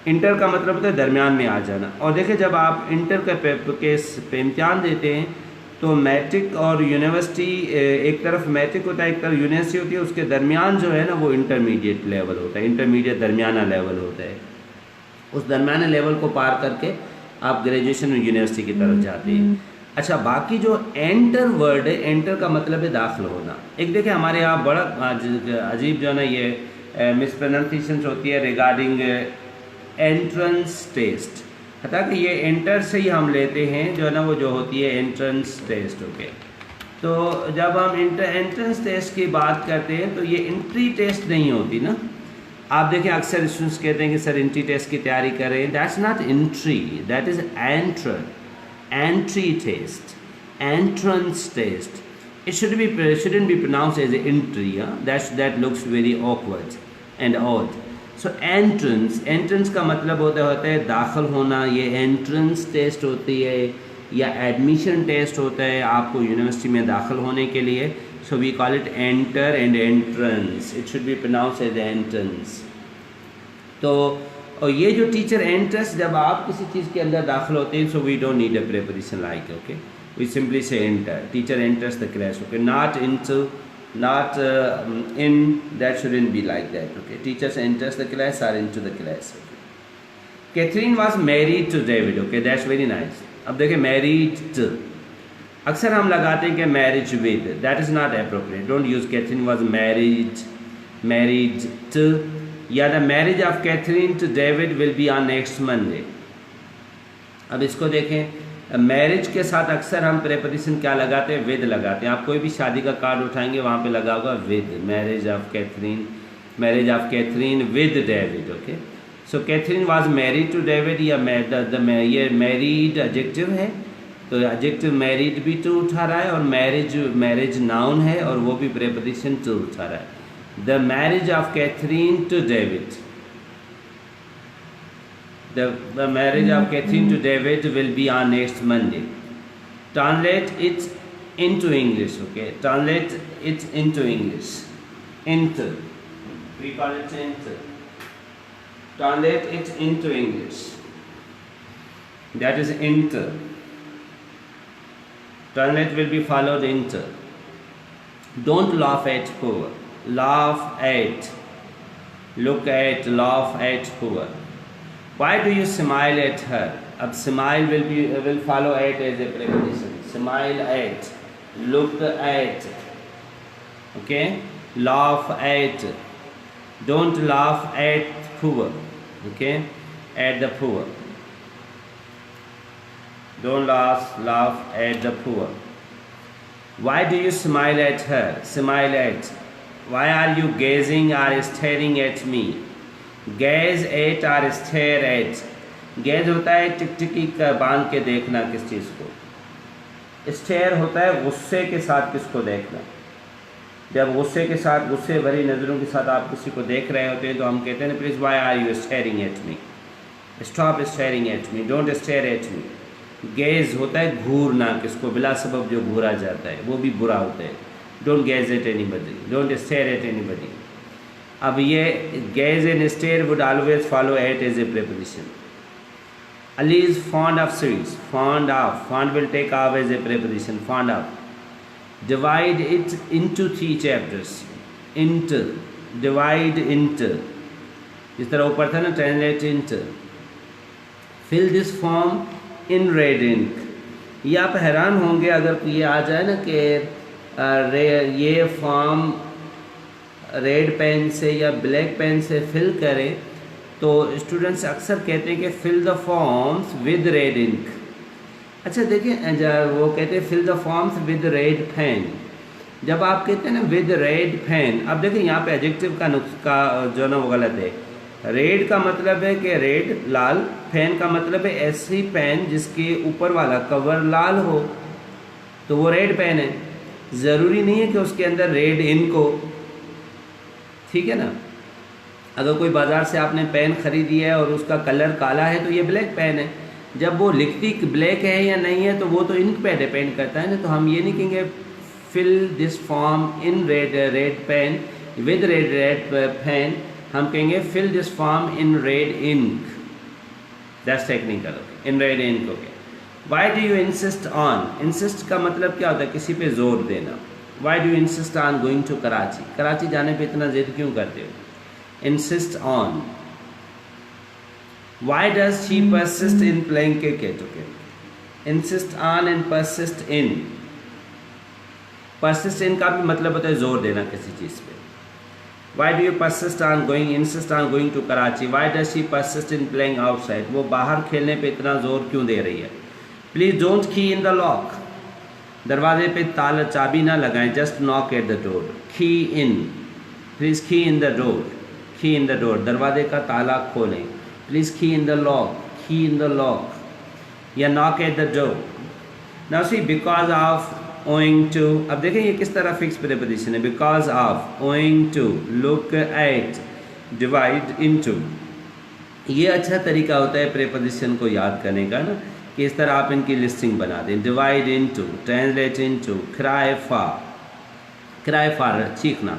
इंटर का मतलब होता है दरमियान में आ जाना। और देखिए जब आप इंटर केस पे इम्तिहान देते हैं तो मैट्रिक और यूनिवर्सिटी, एक तरफ मैट्रिक होता है, एक तरफ यूनिवर्सिटी होती है, उसके दरमियान जो है ना वो इंटरमीडिएट लेवल होता है, इंटरमीडिएट दरमियाना लेवल होता है। उस दरमियाना लेवल को पार करके आप ग्रेजुएशन और यूनिवर्सिटी की तरफ जाते हैं। अच्छा, बाकी जो एंटर वर्ड है, एंटर का मतलब है दाखिल होना। एक देखिए हमारे यहाँ बड़ा अजीब जो है ना ये मिसप्रोनाउंसिएशन होती है रिगार्डिंग एंट्रेंस टेस्ट। हालांकि ये एंटर से ही हम लेते हैं जो है ना वो जो होती है एंट्रेंस टेस्ट, ओके। तो जब हम एंट्रेंस टेस्ट की बात करते हैं तो ये एंट्री टेस्ट नहीं होती ना। आप देखें अक्सर स्टूडेंट्स कहते हैं कि सर एंट्री टेस्ट की तैयारी करें, that's not entry, that is entry test, entrance test. It shouldn't be pronounced as an entry, that looks very awkward and odd. So entrance का मतलब होता है दाखिल होना। ये एंट्रेंस टेस्ट होती है या एडमिशन टेस्ट होता है आपको यूनिवर्सिटी में दाखिल होने के लिए। So we call it enter and entrance, it should be pronounce as entrance. तो और ये जो टीचर एंट्रेंस, जब आप किसी चीज़ के अंदर दाखिल होते हैं, so we don't need a preposition like, okay. We simply say enter, teacher enters the class, okay. Not into, not in, that shouldn't be like that, okay. Teachers enters the class or into the class, okay. Catherine was married to David, okay, that's very nice. अब देखिए married to, अक्सर हम लगाते हैं कि marriage with, that is not appropriate. Don't use Catherine was married to, या the marriage of Catherine to David will be on next Monday. अब इसको देखें, मैरिज के साथ अक्सर हम प्रेपोजिशन क्या लगाते हैं, विद लगाते हैं। आप कोई भी शादी का कार्ड उठाएंगे वहाँ पे लगा होगा with, marriage of Catherine with David, okay. So Catherine was married to David, या ये मैरिड एडजेक्टिव है तो एडजेक्टिव मैरिड भी टू उठा रहा है और मैरिज नाउन है और वो भी प्रेपोजिशन टू उठा रहा है। The marriage of Catherine to David, the marriage of Catherine to David will be on next Monday. Translate it into English, okay? Translate it into English. Into. We call it into. Translate it into English. That is into. Translate will be followed into. Don't laugh at poor. Laugh at. Look at, laugh at poor. Why do you smile at her? अब smile will follow at as a preposition. Smile at, look at, okay? Laugh at. Don't laugh at poor, okay? At the poor. Don't laugh at the poor. Why do you smile at her? Smile at. Why are you gazing or staring at me? Gaze at और stare at. Gaze होता है टिकटिकी का बांध के देखना किस चीज़ को, stair होता है गुस्से के साथ किसको देखना। जब गुस्से के साथ, गुस्से भरी नज़रों के साथ आप किसी को देख रहे होते हैं तो हम कहते हैं please why are you staring at me, stop staring at me, don't stare at me. Gaze होता है घूरना किसको, बिला सबब जो घूरा जाता है वो भी बुरा होता है। Don't gaze at anybody, don't stare at anybody. अब ये gaze and stare would always follow at as a preposition. Ali is fond of sweets. Fond of. Fond will take off as a preposition. Fond of. Divide it into 3 chapters. Into. Divide into. इस तरह ऊपर था ना, translate into. Fill this form in red ink. ये आप हैरान होंगे अगर ये आ जाए ना कि ये फॉर्म रेड पेन से या ब्लैक पेन से फिल करें, तो स्टूडेंट्स अक्सर कहते हैं कि fill the forms with red ink. अच्छा देखिए, वो कहते हैं fill the forms with red pen. जब आप कहते हैं ना विद रेड पेन, अब देखिए यहाँ पे एडजेक्टिव का जो ना वो गलत है। रेड का मतलब है कि रेड लाल, पेन का मतलब है ऐसी पेन जिसके ऊपर वाला कवर लाल हो, तो वो रेड पेन है। ज़रूरी नहीं है कि उसके अंदर रेड इंक हो, ठीक है ना। अगर कोई बाज़ार से आपने पेन ख़रीदी है और उसका कलर काला है तो ये ब्लैक पेन है। जब वो लिखती ब्लैक है या नहीं है तो वो तो इंक पे डिपेंड करता है ना। तो हम ये नहीं कहेंगे fill this form in red pen with red pen, हम कहेंगे fill this form in red ink. That's technical, okay, in red ink, okay. Why do you insist on? Insist का मतलब क्या होता है? किसी पे जोर देना। Why do insist on going to Karachi? Karachi जाने पे इतना जिद क्यों करते हो? Insist on. Why does she persist in playing cricket? Okay, insist on and persist in. Persist इन का भी मतलब होता है जोर देना किसी चीज़ पे। Why do you persist on going, insist on going to Karachi? Why does she persist in playing outside? वो बाहर खेलने पे इतना जोर क्यों दे रही है? प्लीज़ डोंट की इन द लॉक। दरवाजे पे ताला चाबी ना लगाएं, just knock at the door. की इन, प्लीज़ की इन द डोर, की इन द डोर, दरवाजे का ताला खोलें। प्लीज़ की in the lock, key in the lock, या knock at the door. Now see because of, owing to. अब देखें ये किस तरह फिक्स प्रीपोजिशन है। Because of, owing to, look at, divide into. ये अच्छा तरीका होता है प्रीपोजिशन को याद करने का ना, कि इस तरह आप इनकी लिस्टिंग बना दें। Divide into, translate into, cry for, cry for चीखना।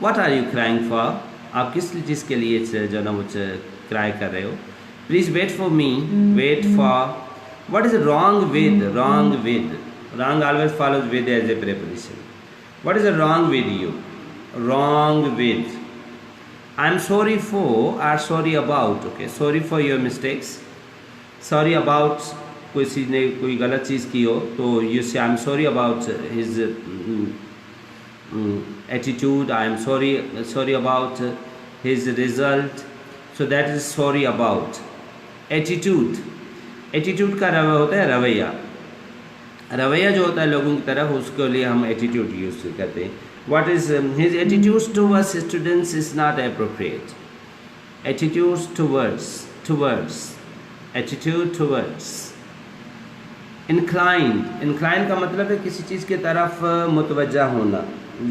What are you crying for? आप किस चीज़ के लिए जो ना वो क्राई कर रहे हो? Please wait for me, wait for. What is wrong with? Wrong with, wrong always follows with as a preposition. What is wrong with you? Wrong with. I am sorry for or sorry about, okay, sorry for your mistakes, sorry about कोई चीज़ ने कोई गलत चीज़ की हो तो you say I am sorry about his attitude, I am sorry about his result, so that is sorry about. Attitude, attitude का रवैया होता है रवैया, रवैया जो होता है लोगों की तरफ, उसके लिए हम एटीट्यूड यूज करते हैं। What is his attitudes towards students is not appropriate. Attitudes towards, attitude towards incline का मतलब है किसी चीज़ की तरफ मुतवज्जा होना,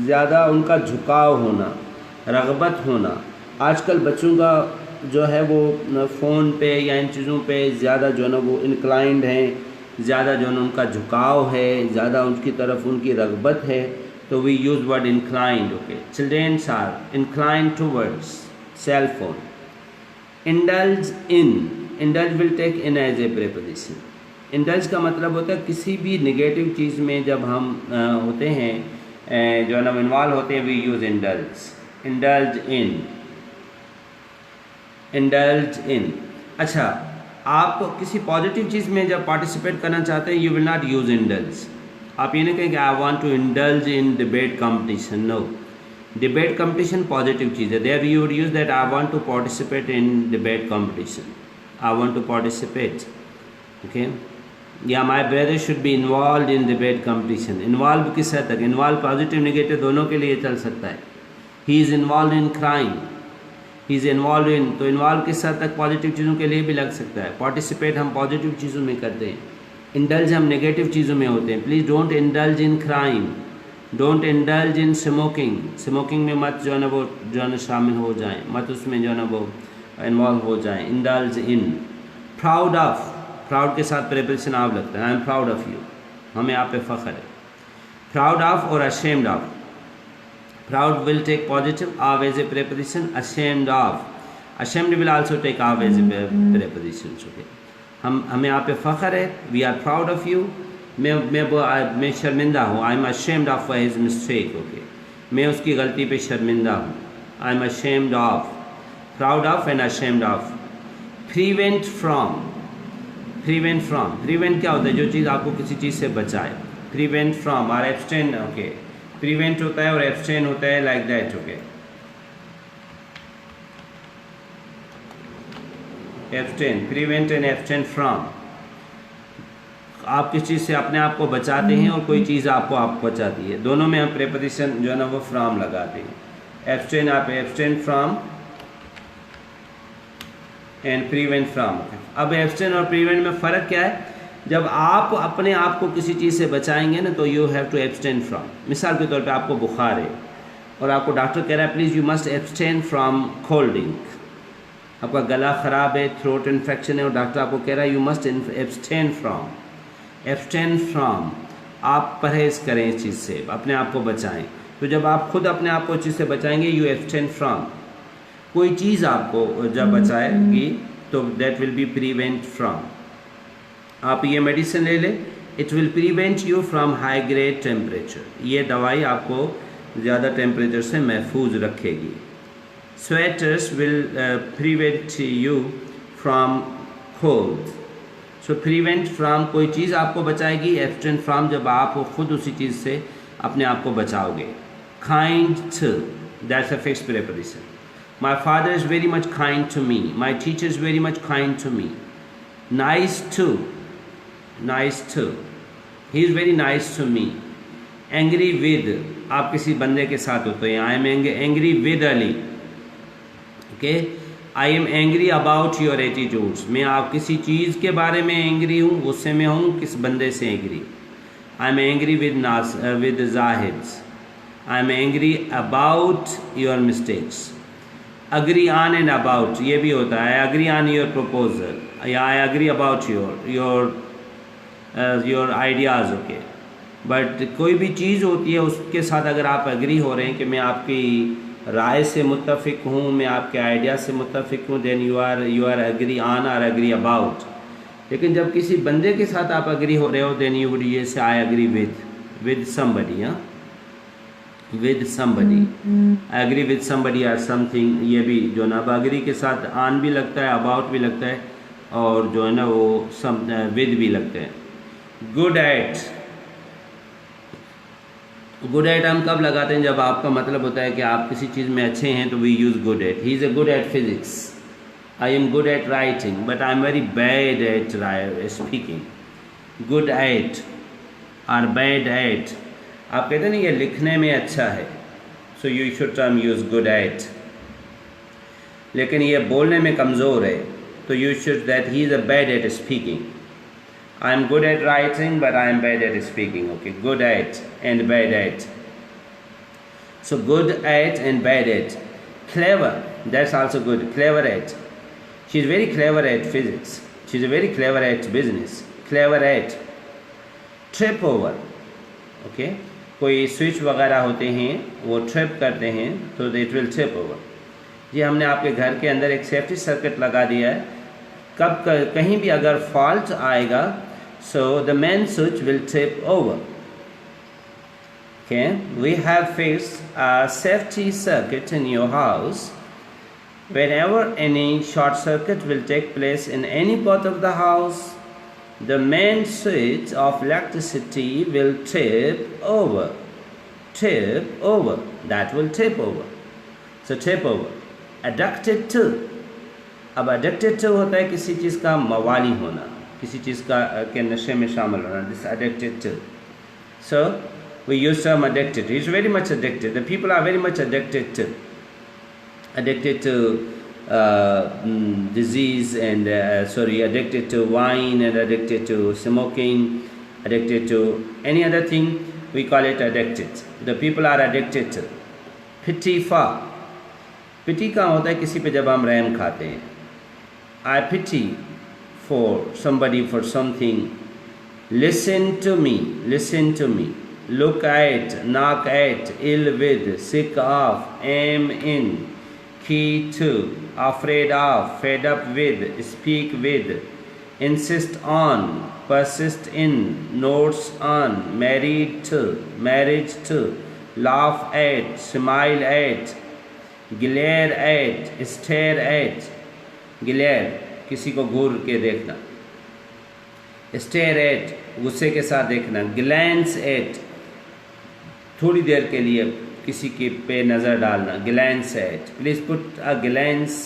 ज़्यादा उनका झुकाव होना, रग़बत होना। आजकल बच्चों का जो है वो फ़ोन पे या इन चीज़ों पे ज़्यादा जो है ना वो इंक्लाइंड हैं, ज़्यादा जो है ना उनका झुकाव है, ज़्यादा उनकी तरफ उनकी रग़बत है, तो we use word inclined. Okay, childrens are inclined towards cell phone. Indulge will take in as a preposition. Indulge का मतलब होता है किसी भी नेगेटिव चीज़ में जब हम होते हैं, जो है ना इन्वॉल्व होते हैं, वी यूज़ इंडल्ज इन। अच्छा, आप किसी पॉजिटिव चीज़ में जब पार्टिसिपेट करना चाहते हैं, you will not use indulge. आप ये नहीं कहेंगे I want to indulge in debate competition. No, debate competition positive चीज़ है। There you would use that I want to participate in debate competition, I want to participate. Okay, या my brother should be involve in debate competition. Involve किस हद तक? Involve positive negative दोनों के लिए चल सकता है। He is involve in crime, he is involve in, तो इन्वॉल्व किस हद तक पॉजिटिव चीज़ों के लिए भी लग सकता है। पार्टिसिपेट हम पॉजिटिव चीज़ों में करते हैं, इंडल्ज हम नेगेटिव चीज़ों में होते हैं। Please don't indulge in crime, don't indulge in smoking में मत जो है ना वो जो है ना शामिल हो जाएं, मत उसमें जो है ना वो इन्वॉल्व हो जाएं। Indulge in. Proud of, proud के साथ प्रेपोजिशन आप लगता है। I am proud of you, हमें आप पे फ़ख्र है। प्राउड ऑफ और ashamed of. Proud will take positive of as a preposition, ashamed will also take of as a preposition. Okay, हमें आप पे फ़ख्र है, we are proud of you. मैं शर्मिंदा हूँ, I am ashamed of his mistake. Okay, मैं उसकी गलती पे शर्मिंदा हूँ, I am ashamed of. Proud of and ashamed of. Prevent from क्या होता है? जो चीज़ आपको किसी चीज़ से बचाए। प्रिवेंट फ्रॉम और एब्सटेन। ओके, प्रिवेंट होता है और एब्सटेन होता है, like that. Okay, abstain, prevent and abstain from. आप किस चीज़ से अपने आप को बचाते हैं और कोई चीज़ आपको बचाती है, दोनों में हम प्रेपोजिशन जो है ना वो फ्रॉम लगाते हैं। एब्सटेन, आप abstain from and prevent from. अब एब्सटेन और प्रिवेंट में फ़र्क क्या है? जब आप अपने आप को किसी चीज़ से बचाएंगे ना, तो you have to abstain from. मिसाल के तौर पे आपको बुखार है और आपको डॉक्टर कह रहा है please you must abstain from cold drink. आपका गला ख़राब है, थ्रोट इन्फेक्शन है और डॉक्टर आपको कह रहा है यू मस्ट एब्सटेन फ्रॉम। आप परहेज़ करें इस चीज़ से, अपने आप को बचाएं। तो जब आप खुद अपने आप को इस चीज़ से बचाएंगे, यू एब्सटेन फ्रॉम। कोई चीज़ आपको जब बचाएगी तो that will be prevent from. आप ये मेडिसिन ले लें, it will prevent you from high grade temperature. ये दवाई आपको ज़्यादा टेम्परेचर से महफूज रखेगी। Sweaters will prevent you from cold. So prevent from कोई चीज़ आपको बचाएगी, एब्सटेन फ्रॉम जब आप खुद उसी चीज़ से अपने आप को बचाओगे। Kind to, that's a fixed preposition. My father is very much kind to me. My teacher is very much kind to me. Nice to. He is very nice to me. Angry with, आप किसी बंदे के साथ होते हैं। I am angry with Ali. Okay? I am angry about your attitudes. मैं आप किसी चीज़ के बारे में एंग्री हूँ, गुस्से में हूँ, किस बंदे से angry. I am angry with Zahid. I am angry about your mistakes. Agree on and about ये भी होता है। अग्री ऑन योर प्रपोजल या I agree about your ideas. Okay, but कोई भी चीज़ होती है उसके साथ अगर आप अग्री हो रहे हैं कि मैं आपकी राय से मुत्तफिक हूँ, मैं आपके आइडिया से मुत्तफिक हूँ, then you are agree on और अग्री अबाउट। लेकिन जब किसी बंदे के साथ आप अग्री हो रहे हो, देन यू वुड ये say I agree with somebody. हाँ, with somebody, I agree with somebody और समथिंग। ये भी जो ना अग्री के साथ ऑन भी लगता है, अबाउट भी लगता है और जो है ना वो सम विद भी लगता है। गुड एट हम कब लगाते हैं? जब आपका मतलब होता है कि आप किसी चीज़ में अच्छे हैं, तो we use good at. He is a good at physics. I am good at writing but I am very bad at speaking. Good at और बैड एट, आप कहते हैं ना ये लिखने में अच्छा है, so you should term use good at. लेकिन ये बोलने में कमज़ोर है, तो you should that he is a bad at speaking. I am good at writing, but I am bad at speaking. Okay, good at and bad at. So good at and bad at. Clever, that's also good. Clever at. She is very clever at physics. She is very clever at business. Clever at. Trip over. Okay. कोई switch वगैरह होते हैं वो trip करते हैं तो it will trip over. जी हमने आपके घर के अंदर एक सेफ्टी सर्किट लगा दिया है. कब कहीं भी अगर फॉल्ट आएगा so the main switch will trip over. Okay, we have fixed a safety circuit in your house. Whenever any short circuit will take place in any part of the house, the main switch of electricity will trip over. Trip over. That will trip over. So trip over. Addicted to. अब addicted to होता है किसी चीज़ का मवाली होना, किसी चीज़ का के नशे में शामिल होना. This addicted to. So we use term addicted. He's very much addicted. The people are very much addicted to disease and addicted to wine and addicted to smoking, addicted to any other thing. We call it addicted. The people are addicted to. Pity for. Pity का होता है किसी पे जब हम रहम खाते हैं. I pity for somebody for something. Listen to me. Listen to me. Look at, knock at, ill with, sick of, aim in, key to, afraid of, fed up with, speak with, insist on, persist in, notes on, married to, marriage to, laugh at, smile at, glare at, stare at. glare किसी को घूर के देखना. stare at गुस्से के साथ देखना. glance at थोड़ी देर के लिए किसी के पे नज़र डालना. glance at. Please put a glance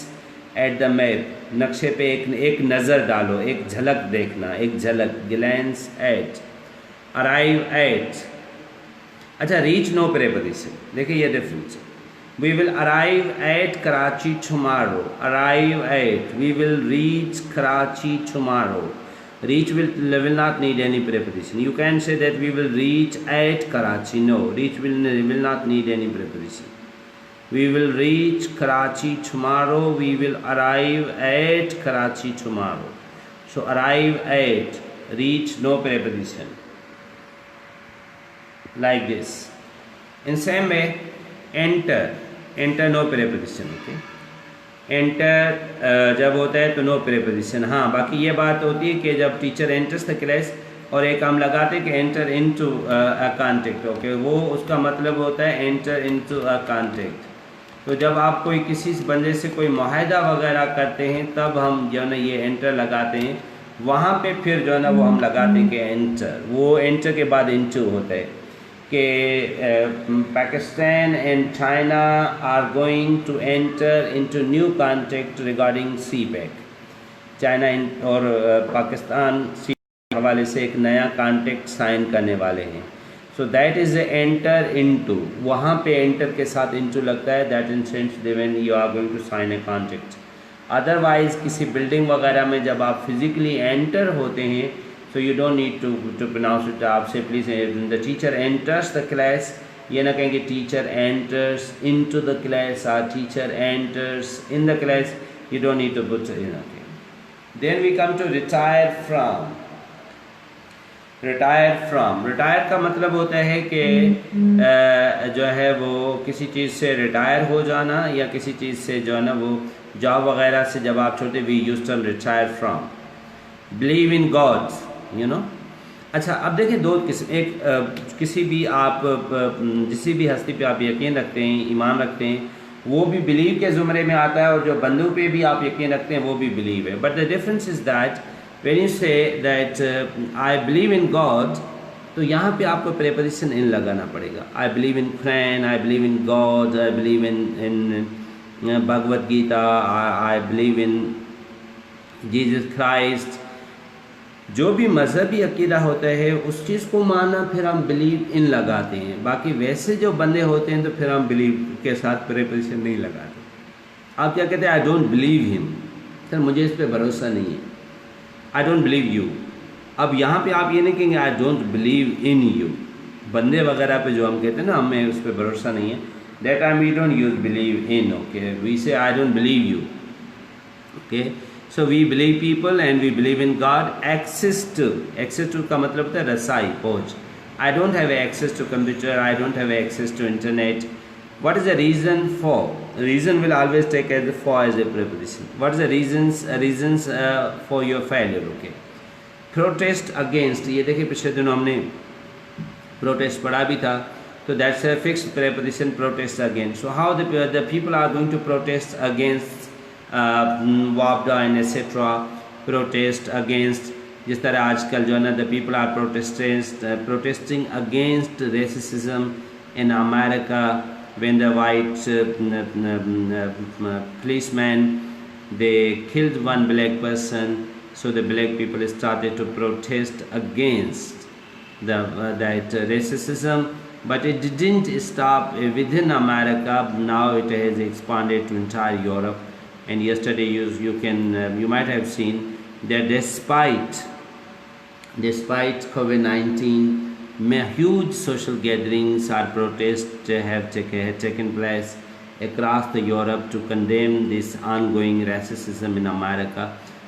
at the map. नक्शे पे एक नज़र डालो, एक झलक देखना, एक झलक. glance at. arrive at. अच्छा रीच नो प्रेपोजिशन. देखिए ये difference. we will arrive at Karachi tomorrow. arrive at. we will reach Karachi tomorrow. Reach will not need any preposition. You can say that we will reach at Karachi. No, reach will not need any preposition. We will reach Karachi tomorrow. We will arrive at Karachi tomorrow. So arrive at, reach, no preposition. Like this. In same way, enter. Enter, no preposition. Okay. Enter जब होता है तो no preposition. हाँ बाकी ये बात होती है कि जब टीचर एंटर्स द क्लास और एक हम लगाते हैं कि enter into a contact. Okay वो उसका मतलब होता है एंटर इनटू अ कॉन्टेक्ट. तो जब आप कोई किसी बंदे से कोई मुआहदा वगैरह करते हैं तब हम जो है ना ये एंटर लगाते हैं. वहाँ पे फिर जो है ना वो हम लगाते हैं कि एंटर. वो एंटर के बाद इनटू होता है कि Pakistan and China are going to enter into new contact regarding CPEC. China और पाकिस्तान सी हवाले से एक नया कॉन्टेक्ट साइन करने वाले हैं. So that is enter into. वहाँ पे एंटर के साथ इनटू लगता है. That in sense when you are going to sign a contract. Otherwise किसी बिल्डिंग वगैरह में जब आप फिजिकली एंटर होते हैं so you don't need to pronounce it. आप से please the teacher enters the class. ये ना कहेंगे teacher enters into the class or teacher enters in the class. You don't need to put in. Okay. Then we come to retire from. retire from. retire का मतलब होता है कि जो है वो किसी चीज़ से रिटायर हो जाना या किसी चीज़ से जो है ना वो जॉब वगैरह से जब आप छोटे we used to retire from. believe in God. You know. अच्छा अब देखिए दो किस्म. एक किसी भी आप किसी भी हस्ती पे आप यकीन रखते हैं, ईमान रखते हैं, वो भी बिलीव के ज़ुमरे में आता है. और जो बंदों पे भी आप यकीन रखते हैं वो भी बिलीव है. But the difference is that when you say that I believe in God तो यहाँ पे आपको प्रेपोजिशन इन लगाना पड़ेगा. I believe in friend, I believe in God, I believe in Bhagavad Gita, I believe in Jesus Christ. जो भी मज़हबी अकीदा होता है उस चीज़ को मानना फिर हम बिलीव इन लगाते हैं. बाकी वैसे जो बंदे होते हैं तो फिर हम बिलीव के साथ प्रेपोजिशन नहीं लगाते. आप क्या कहते हैं? आई डोंट बिलीव हिम. सर मुझे इस पर भरोसा नहीं है. आई डोंट बिलीव यू. अब यहाँ पे आप ये नहीं कहेंगे आई डोंट बिलीव इन यू, बंदे वगैरह पे जो हम कहते हैं ना हमें उस पर भरोसा नहीं है, that time we don't use believe in, okay, we say I don't believe you, okay. So we believe people and we believe in God. Access to का मतलब होता है रसाई, पहुँच। I don't have access to computer, I don't have access to internet. What is the reason for? Reason will always take as for as a preposition. What is the reasons for your failure? Okay. Protest against, ये देखिए पिछले दिनों हमने protest पढ़ा भी था, तो that's a fixed preposition, protest against. So how the people are going to protest against WAPDA and etc. Protest against, जिस तरह आजकल जो है ना the people are protesting against racism in America when the white policemen they killed one black person, so the black people started to protest against that racism, but it didn't stop within America. Now it has expanded to entire Europe, and yesterday you might have seen that despite COVID-19, huge social gatherings or protests have taken place across the Europe to condemn this ongoing racism in America.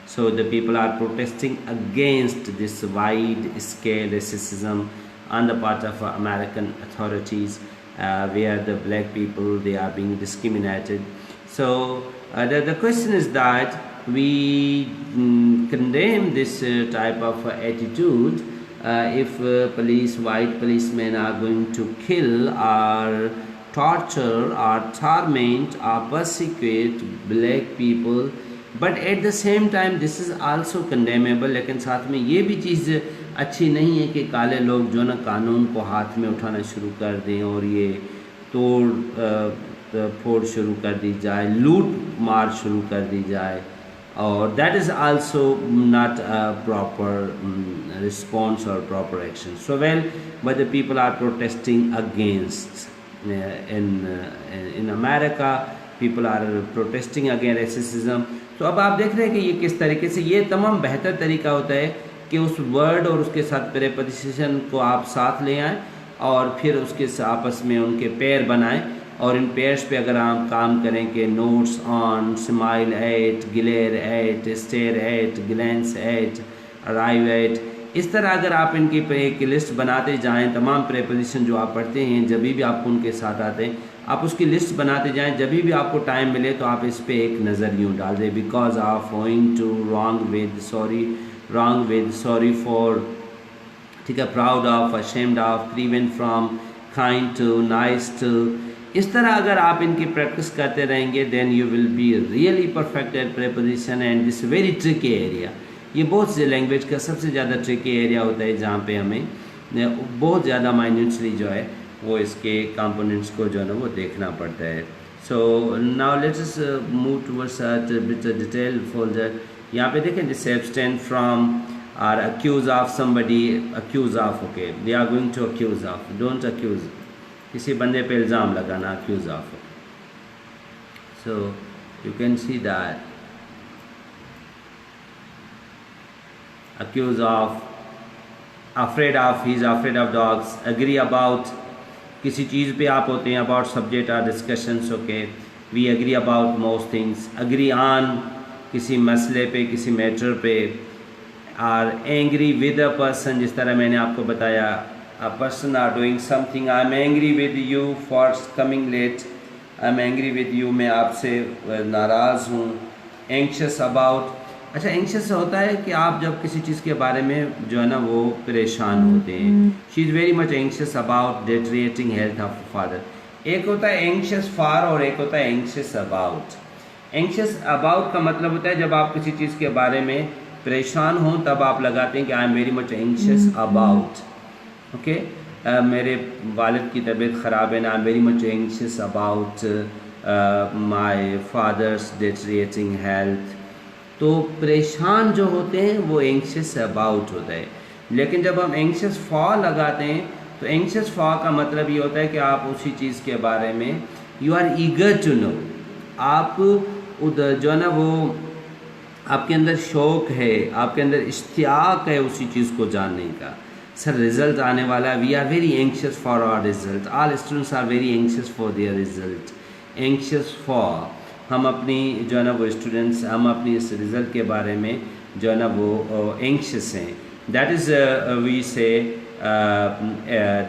So the people are protesting against this wide-scale racism on the part of American authorities, where the black people, they are being discriminated. So the question is that we condemn this type of attitude if white policemen are going to kill or torture or torment or persecute black people, but at the same time this is also condemnable. लेकिन साथ में ये भी चीज़ अच्छी नहीं है कि काले लोग जो ना कानून को हाथ में उठाना शुरू कर दें और ये तोड़ फोड़ शुरू कर दी जाए, लूट मार शुरू कर दी जाए, और that is also not a proper response or proper action. So but the people are protesting against in America, people are protesting against racism. तो अब आप देख रहे हैं कि ये किस तरीके से, ये तमाम बेहतर तरीका होता है कि उस वर्ड और उसके साथ प्रीपोजिशन को आप साथ ले आएँ और फिर उसके आपस में उनके पेयर बनाएं, और इन पेयर्स पे अगर आप काम करें कि notes on, smile at, glare at, stare at, glance at, arrive at, इस तरह अगर आप इनकी एक लिस्ट बनाते जाएं, तमाम प्रीपोजिशन जो आप पढ़ते हैं जब भी आपको उनके साथ आते हैं आप उसकी लिस्ट बनाते जाएं, जब भी आपको टाइम मिले तो आप इस पे एक नज़र यूँ डाल दें। Because of going to wrong with sorry for, ठीक है, proud of, ashamed of, prevent from, kind to, nice to, इस तरह अगर आप इनकी प्रैक्टिस करते रहेंगे then you will be really perfect at preposition and this very tricky area. ये बहुत से लैंग्वेज का सबसे ज़्यादा ट्रिकी एरिया होता है जहाँ पे हमें बहुत ज़्यादा माइन्यूटली जो है वो इसके कंपोनेंट्स को जो है ना वो देखना पड़ता है। So now let's us move towards bit detail folder. यहाँ पे देखें this abstain from or accuse of somebody, accuse of, okay, they are going to accuse of, don't accuse, किसी बंदे पे इल्ज़ाम लगाना, accuse of. So you can see that accuse of, afraid of, he is afraid of dogs, agree about, किसी चीज़ पे आप होते हैं, about subject or discussions, okay, we agree about most things, agree on, किसी मसले पे, किसी मैटर पे, or angry with a person, जिस तरह मैंने आपको बताया, a person are doing something, I am angry with you for coming late, I am angry with you, मैं आपसे नाराज़ हूँ। anxious about, अच्छा anxious होता है कि आप जब किसी चीज़ के बारे में जो है ना वो परेशान होते हैं। she is very much anxious about deteriorating health of father। एक होता है anxious for और एक होता है anxious about। anxious about का मतलब होता है जब आप किसी चीज़ के बारे में परेशान हों तब आप लगाते हैं कि I am very much anxious about, okay, मेरे वालिद की तबीयत ख़राब है ना, I am very much anxious about my father's deteriorating health. तो परेशान जो होते हैं वो एंग्शियस अबाउट होता है। लेकिन जब हम एंग्शियस फॉर लगाते हैं तो एंग्शियस फॉर का मतलब ये होता है कि आप उसी चीज़ के बारे में you are eager to know, आप उधर जो है ना वो आपके अंदर शौक़ है, आपके अंदर इश्तियाक है उसी चीज़ को जानने का। सर रिज़ल्ट आने वाला है, we are very anxious for our result, all students are very anxious for their result, anxious for, हम अपनी जो है ना वो स्टूडेंट्स, हम अपनी इस रिज़ल्ट के बारे में जो है ना वो एंक्शियस हैं। दैट इज़ वी से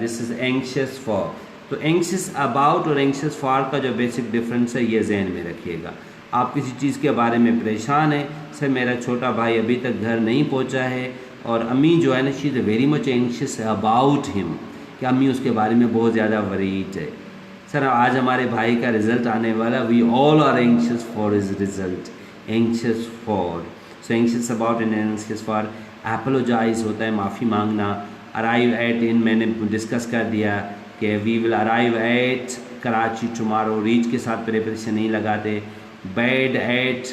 दिस इज़ एंक्शियस फॉर। तो एंक्शियस अबाउट और एंक्शियस फॉर का जो बेसिक डिफरेंस है ये जहन में रखिएगा। आप किसी चीज़ के बारे में परेशान हैं, सर मेरा छोटा भाई अभी तक घर नहीं पहुंचा है और अम्मी जो है ना she is very much anxious about him, कि अम्मी उसके बारे में बहुत ज़्यादा वरीड है। सर आज हमारे भाई का रिज़ल्ट आने वाला, we all are anxious for his result, anxious for. So anxious about and anxious for. Apologise होता है माफ़ी मांगना। अराइव एट इन मैंने डिस्कस कर दिया कि we will arrive at Karachi tomorrow, reach के साथ प्रेपरेशन नहीं लगाते। बैड एट,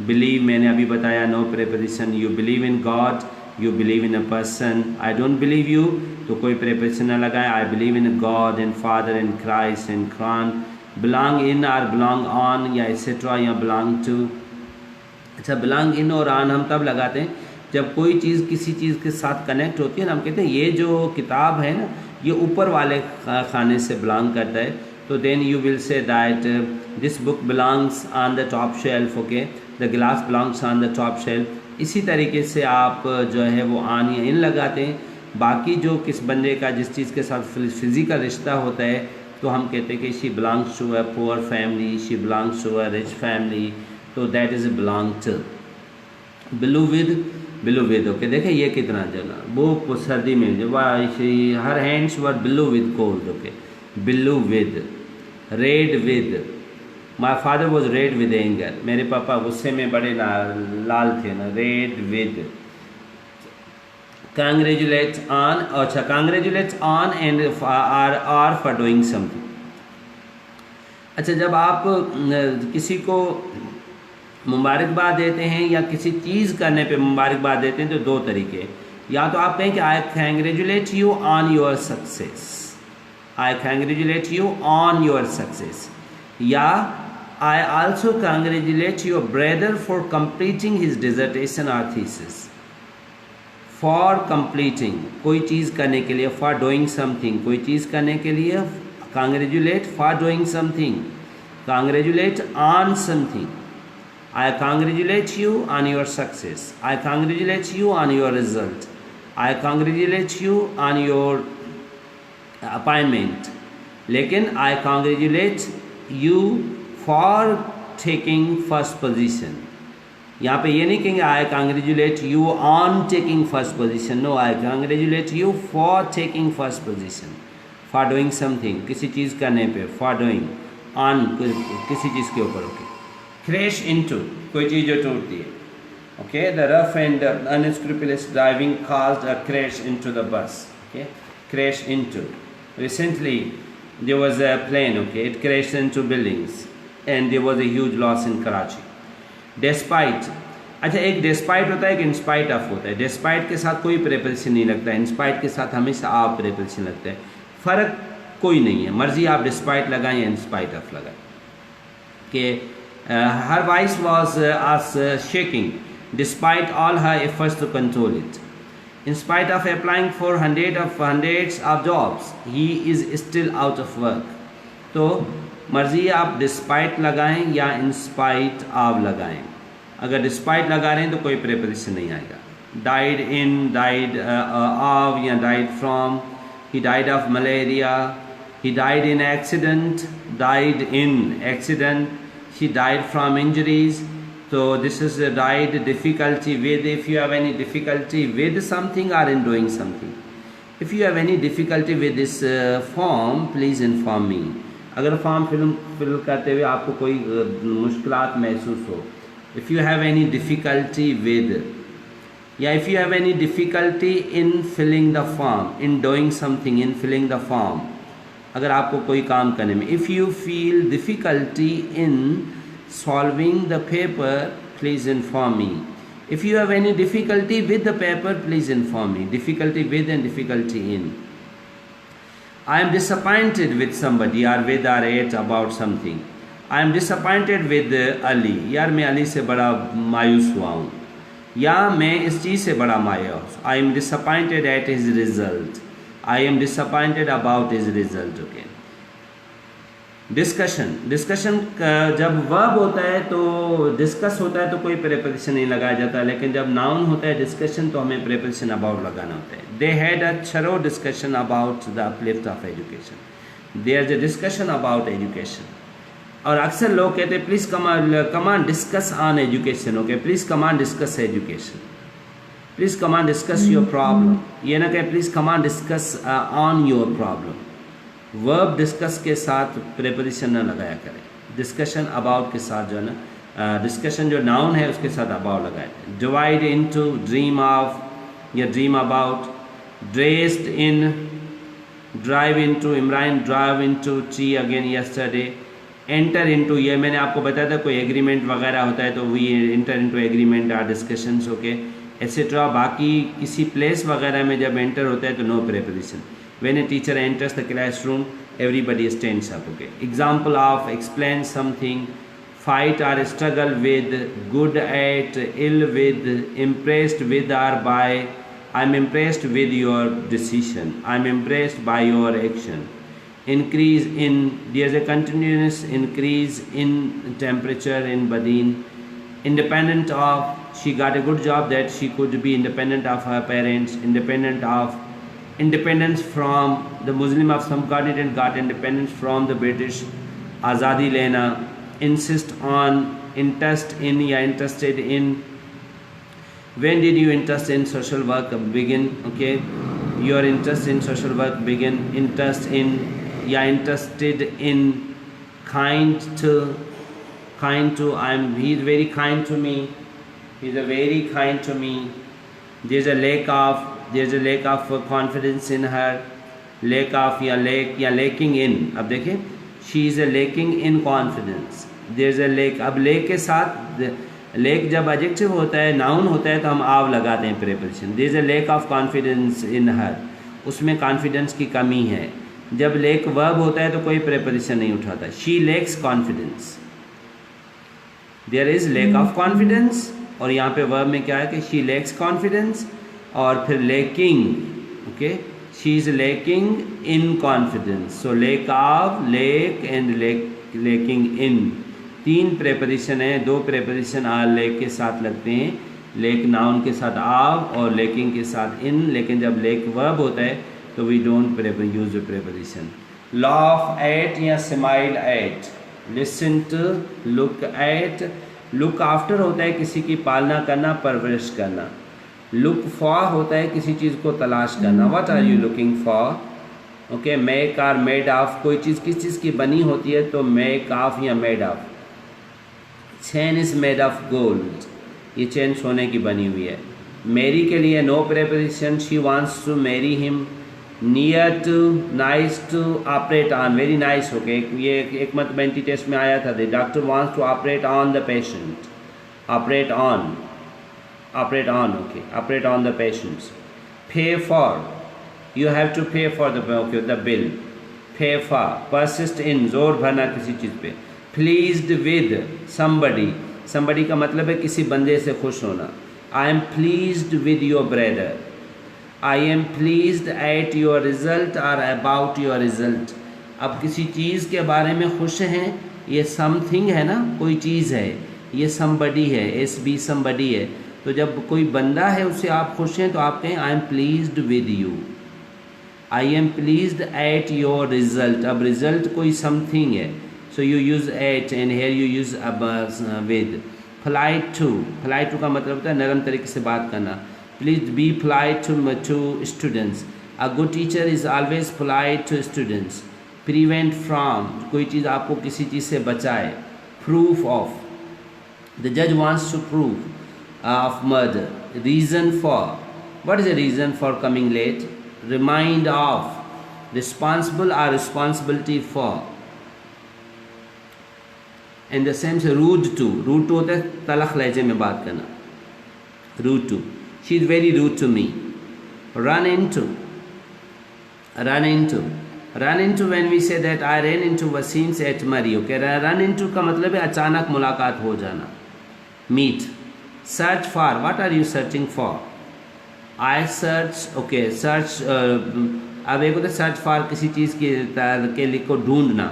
बिलीव मैंने अभी बताया no preparation. You believe in God, you believe in a person. I don't believe you, तो कोई प्रेपरेशन ना लगाए। I believe in God, in father, in Christ, in Quran. Belong in और belong on या et cetera या belong to. अच्छा, belong in और on हम तब लगाते हैं जब कोई चीज़ किसी चीज़ के साथ कनेक्ट होती है ना। हम कहते हैं ये जो किताब है ना ये ऊपर वाले खाने से बिलोंग करता है, तो then you will say that this book belongs on the top shelf, okay, the glass belongs on the top shelf. इसी तरीके से आप जो है वो ऑन या इन लगाते हैं। बाकी जो किस बंदे का जिस चीज़ के साथ फिज़िकल रिश्ता होता है तो हम कहते हैं कि she belongs to a poor family, she belongs to a rich family, तो that is belong to. Blue with, okay. देखें ये कितना जना वो सर्दी में जो her hands were blue with cold, okay, blue with. Red with, my father was red with anger, मेरे पापा गुस्से में बड़े लाल थे ना, रेड विद। कांग्रेचुलेट ऑन, अच्छा congratulate on and or for doing something. अच्छा, जब आप किसी को मुबारकबाद देते हैं या किसी चीज़ करने पे मुबारकबाद देते हैं तो दो तरीके, या तो आप कहें कि I congratulate you on your success, I congratulate you on your success, या I also congratulate your brother for completing his dissertation और थीसिस। फॉर कंप्लीटिंग, कोई चीज़ करने के लिए, फॉर डूइंग समथिंग, कोई चीज़ करने के लिए congratulate for doing something, congratulate on something. I congratulate you on your success. I congratulate you on your result. I congratulate you on your appointment. लेकिन I congratulate you for taking first position. यहाँ पे ये नहीं कहेंगे I congratulate you on taking first position. No, I congratulate you for taking first position. For doing something, किसी चीज़ करने पे, for doing, on किसी चीज़ के ऊपर, okay. Crash into, कोई चीज़ जो टूटती है, okay, the rough and unscrupulous driving caused a crash into the bus, okay, crash into. Recently there was a plane, okay, it crashed into buildings and there was a huge loss in Karachi. Despite, अच्छा एक despite होता है, एक in spite of होता है। despite के साथ कोई preposition नहीं लगता है, in spite के साथ हमेशा आप preposition लगता है, फ़र्क कोई नहीं है, मर्जी आप despite लगाएं या in spite of लगाएं। कि her voice was shaking despite all her efforts to control it. In spite of applying for hundreds of jobs, he is still out of work. तो मर्जी आप despite लगाएं या in spite of लगाएं। अगर despite लगा रहे हैं तो कोई preposition नहीं आएगा। died in, died of या died from, he died of malaria, he died in accident, died in accident, she died from injuries. So this is died difficulty with. If you have any difficulty with something or in doing something, if you have any difficulty with this form, please inform me. अगर form fill करते हुए आपको कोई मुश्किलात महसूस हो, if you have any difficulty with, या if you have any difficulty in filling the form, in doing something, in filling the form, अगर आपको कोई काम करने में, if you feel difficulty in solving the paper, please inform me. If you have any difficulty with the paper, please inform me. Difficulty with and difficulty in. I am disappointed with somebody or with or at about something. I am disappointed with Ali, यार मैं अली से बड़ा मायूस हुआ हूँ, या मैं इस चीज़ से बड़ा मायूस, I am disappointed at his result, I am disappointed about his result. Okay, discussion, discussion जब वर्ब होता है तो डिस्कस होता है तो कोई प्रेपोजिशन नहीं लगाया जाता, लेकिन जब नाउन होता है डिस्कशन तो हमें प्रेपोजिशन अबाउट लगाना होता है। They had a thorough discussion about the uplift of education, there is a discussion about education. और अक्सर लोग कहते हैं please come on discuss on education. Okay, please come on discuss education, please come on discuss your problem, ये ना कहे please come on discuss on your problem. Verb discuss के साथ प्रेपोजिशन ना लगाया करें, डिस्कशन अबाउट के साथ जो है ना, डिस्कशन जो नाउन है उसके साथ अबाउट लगाए। डिवाइड इनटू, ड्रीम ऑफ या dream about, dressed in, drive into, Imran drive into T again yesterday, enter into, ये मैंने आपको बताया था कोई एग्रीमेंट वगैरह होता है तो we enter into agreement or discussions. Okay, et cetera. बाकी किसी प्लेस वगैरह में जब एंटर होता है तो no preposition. When a teacher enters the classroom, everybody stands up. Okay. Example of explain something, fight or struggle with, good at, ill with, impressed with or by. I'm impressed with your decision. I'm impressed by your action. Increase in, there's a continuous increase in temperature in Badin. Independent of, she got a good job that she could be independent of her parents. Independent of, independence from, the Muslim of some continent got independence from the British. Azadi lena, insist on, interest in या interested in. When did you interest in social work begin? Okay, your interest in social work begin. Interest in या interested in, kind to, he is very kind to me, he is a very kind to me. There is a lack of confidence in her, lack of या lacking in। अब देखें, she is a lacking in confidence, there is a lack। अब lack के साथ, lack जब adjective होता है, noun होता है तो हम आव लगाते हैं preposition। there is a lack of confidence in her, उसमें confidence की कमी है। जब lack verb होता है तो कोई preposition नहीं उठाता। she lacks confidence, there is lack of confidence, और यहाँ पे verb में क्या है कि she lacks confidence और फिर lacking। Okay, she is lacking in confidence, so lack of, lack and lacking in, तीन प्रेपोजिशन है, दो प्रेपोजिशन आर लेक के साथ लगते हैं, लेक नाउन के साथ आव और लेकिंग के साथ इन, लेकिन जब लेक वर्ब होता है तो we don't use preposition. Laugh at या smile at, listen to, look at, look after होता है किसी की पालना करना, परवरिश करना। लुक फॉर होता है किसी चीज़ को तलाश करना, what are you looking for. Okay, make or made of, कोई चीज़ किस चीज़ की बनी होती है तो मेक ऑफ या made of. Chain is made of gold, ये चैन सोने की बनी हुई है। मैरी के लिए no preposition, she wants to marry him. Near to, nice to, operate on, very nice. Okay, ये एक मत मेंटी टेस्ट में आया था, the doctor wants to operate on the patient, operate on, operate on. Okay, operate on the patients. Pay for, you have to pay for the bill, pay for. Persist in, जोर भरना किसी चीज़ पे। Pleased with somebody, somebody का मतलब है किसी बंदे से खुश होना। I am pleased with your brother, I am pleased at your result और अबाउट योर रिजल्ट। अब किसी चीज़ के बारे में खुश हैं, ये समथिंग है ना, कोई चीज़ है, ये समबडी है, एस बी समबडी है। तो जब कोई बंदा है उससे आप खुश हैं तो आप कहें I am pleased with you, I am pleased at your result. अब रिजल्ट कोई समथिंग है, so you use at and here you use with। polite to, polite to का मतलब होता है नरम तरीके से बात करना। please be polite to students, a good teacher is always polite to students। prevent from, कोई चीज़ आपको किसी चीज़ से बचाए। proof of, the judge wants to prove of murder। reason for, what is the reason for coming late। remind of, responsible or responsibility for। In the same से rude to, rude to होता है तलख लहजे में बात करना, rude to. She is very rude to me. Run in to, run in to, run into when we say that I run into Waseem at Murree, okay. Run into का मतलब है अचानक मुलाकात हो जाना, meet. Search for, what are you searching for? I search, okay, search. अब एक होता है सर्च फॉर, किसी चीज़ के लिए को ढूंढना,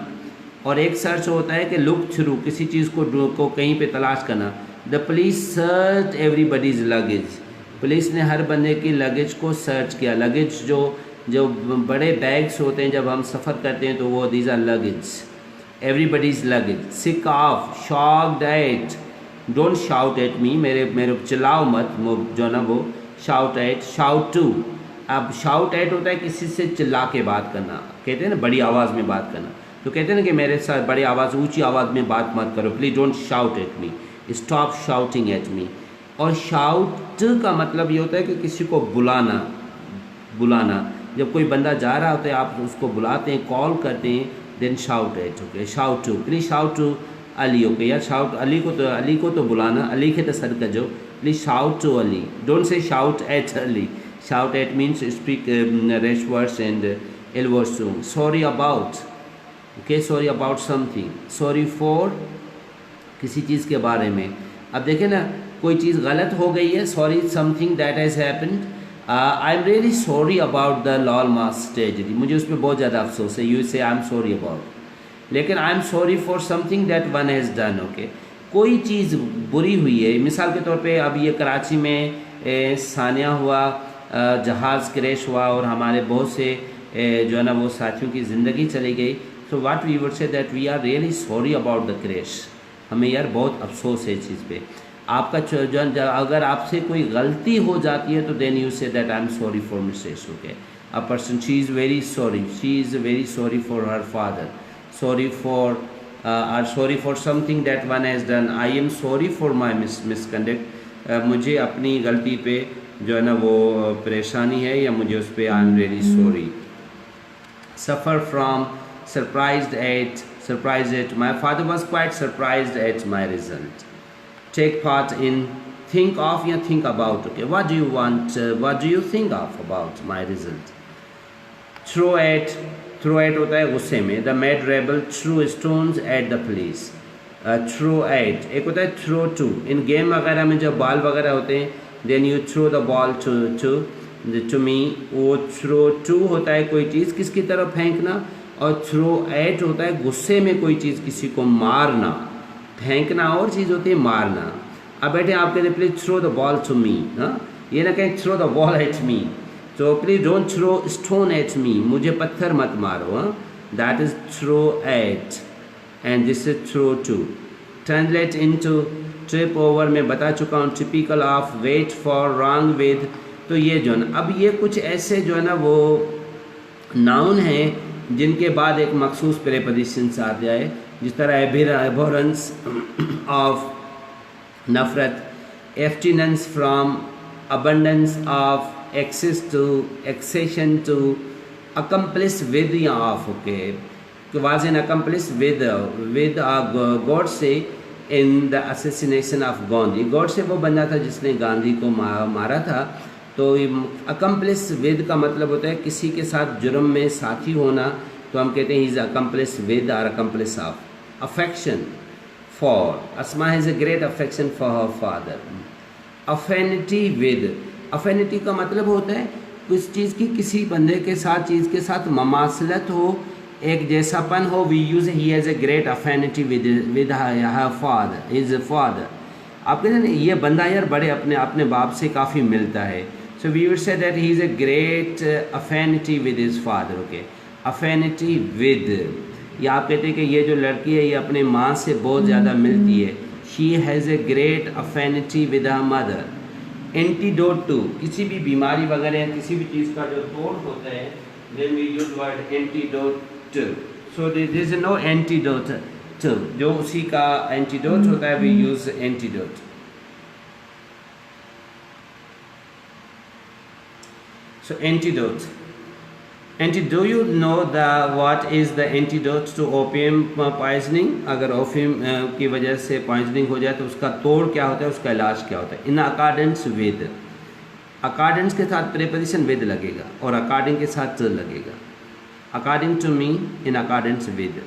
और एक सर्च होता है कि लुक थ्रू, किसी चीज़ को कहीं पे तलाश करना। The police search everybody's luggage, police ने हर बंदे की लगेज को सर्च किया। लगेज जो बड़े बैग्स होते हैं जब हम सफ़र करते हैं तो वो these are luggage, everybody's luggage. Sick of, shocked at, don't shout at me, मेरे चिल्लाओ मत, जो ना वो शाउट एट। शाउट टू, अब शाउट एट होता है किसी से चिल्ला के बात करना, कहते हैं ना बड़ी आवाज़ में बात करना, तो कहते हैं ना कि मेरे साथ बड़ी आवाज़, ऊंची आवाज़ में बात मत करो, please don't shout at me, stop shouting at me. और शाउट का मतलब ये होता है कि किसी को बुलाना, जब कोई बंदा जा रहा होता है आप उसको बुलाते हैं, कॉल करते हैं, then shout at, okay. Shout to, please shout to Ali, okay. या शाउट अली को तो बुलाना, अली के तो सर कर जो, please shout to Ali, don't say shout at Ali. Shout at means speak rash words and ill words to. Sorry about, okay, sorry about something, sorry for किसी चीज़ के बारे में। अब देखें ना, कोई चीज़ गलत हो गई है, sorry something that has happened, I am really sorry about the Lal mass tragedy, मुझे उस पर बहुत ज़्यादा अफसोस है, you say I am sorry about. लेकिन I am sorry for something that one has done, okay. कोई चीज़ बुरी हुई है, मिसाल के तौर पे अब ये कराची में सानिया हुआ, जहाज़ क्रैश हुआ और हमारे बहुत से जो है ना वो साथियों की ज़िंदगी चली गई। So what we would say that we are really sorry about the crash, हमें यार बहुत अफसोस है इस चीज़ पे। आपका जो अगर आपसे कोई गलती हो जाती है तो then you say that I am sorry for mistakes, okay. A person, she is very sorry, she is very sorry for her father, sorry for something that one has done, I am sorry for my misconduct, मुझे अपनी गलती पे जो है ना वो परेशानी है या मुझे उस पर I am really sorry. Suffer from, surprised eight, my father was quite surprised at my result. Take part in, think of या think about, okay. What do you want, what do you think of about my result? Throw at होता है गुस्से में, the mad rebel threw stones at the police, throw at, एक होता है throw to, in game वगैरह में जब बॉल वगैरह होते हैं then you throw the ball to me, वो throw to होता है कोई चीज़ किसकी तरफ फेंकना, और throw at होता है गुस्से में कोई चीज़ किसी को मारना, फेंकना और चीज़ होती है मारना। अब बैठे आप कहते please throw the ball to me, हाँ, ये ना कहें throw the ball at me, तो please don't throw stone at me, मुझे पत्थर मत मारो, हाँ, that is throw at and this is throw to. Translate into, trip over मैं बता चुका हूँ, typical of, wait for, wrong with, तो ये जो है ना, अब ये कुछ ऐसे जो है ना वो नाउन हैं जिनके बाद एक मखसूस प्रेपोजिशंस आ जाए, जिस तरह एबोरेंस ऑफ, नफ़रत, abstinence from, abundance of, access to, accession to, accomplice with या of, okay. Was an accomplice with Godse in the assassination of Gandhi, Godse वो बंदा था जिसने गांधी को मारा था। तो अकम्प्लिस विद का मतलब होता है किसी के साथ जुर्म में साथी होना, तो हम कहते हैं ही इज़ अकम्प्लिस विद और accomplish of. Affection for, Asma has a great affection for her father. Affinity with, affinity का मतलब होता है कुछ चीज़ की किसी बंदे के साथ, चीज़ के साथ ममासलत हो, एक जैसापन हो। We use he has a great affinity with her father, his father. आप कहते हैं ये बंदा यार बड़े अपने बाप से काफ़ी मिलता है, so we would say that he is a great affinity with his father, okay. Affinity with, या आप कहते हैं कि ये जो लड़की है ये अपने माँ से बहुत ज़्यादा मिलती है, she has a great affinity with her mother. Antidote to, किसी भी बीमारी वगैरह या किसी भी चीज़ का जो तोड़ होता है, then we use word antidote to. So there is no antidote to, जो उसी का एंटीडोट होता है, we use antidote. So antidote, do you know what is the antidote to opium poisoning? अगर ओपियम की वजह से पॉइजनिंग हो जाए तो उसका तोड़ क्या होता है, उसका इलाज क्या होता है? इन अकॉर्डेंस विद, अकॉर्डेंस के साथ प्रेपोजिशन विद लगेगा और अकॉर्डिंग के साथ लगेगा। According to me, in accordance with,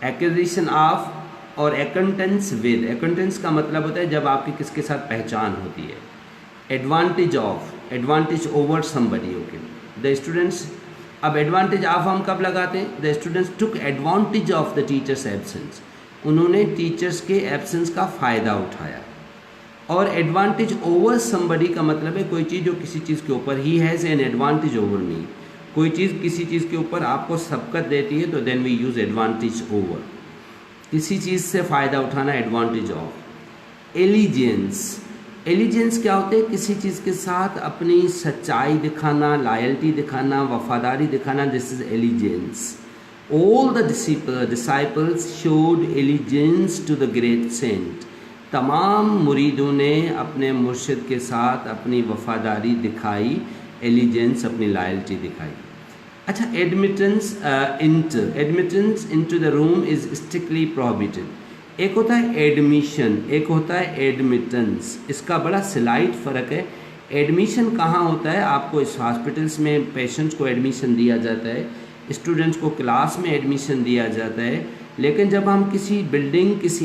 acquisition of और एक्वेंटेंस विद। एक्वेंटेंस का मतलब होता है जब आपकी किसके साथ पहचान होती है। Advantage of, advantage over somebody, okay. The students, अब एडवांटेज ऑफ हम कब लगाते हैं? The students took advantage of the teachers absence, उन्होंने टीचर्स के एब्सेंस का फ़ायदा उठाया। और एडवांटेज ओवर समबडी का मतलब है कोई चीज़ जो किसी चीज़ के ऊपर, he has an advantage over me, कोई चीज़ किसी चीज़ के ऊपर आपको सबकत देती है तो then we use advantage over, किसी चीज़ से फ़ायदा उठाना, एडवांटेज ऑफ। एलिजेंस, एलिजेंस क्या होते हैं? किसी चीज़ के साथ अपनी सच्चाई दिखाना, लॉयल्टी दिखाना, वफादारी दिखाना, this is allegiance. All the disciples showed allegiance to the great saint, तमाम मुरीदों ने अपने मुर्शिद के साथ अपनी वफादारी दिखाई, एलिजेंस, अपनी लॉयल्टी दिखाई। अच्छा, admittance admittance into the room is strictly prohibited. एक होता है एडमिशन, एक होता है एडमिटेंस, इसका बड़ा स्लाइट फ़र्क है। एडमिशन कहाँ होता है? आपको इस हॉस्पिटल्स में पेशेंट्स को एडमिशन दिया जाता है, स्टूडेंट्स को क्लास में एडमिशन दिया जाता है, लेकिन जब हम किसी बिल्डिंग, किसी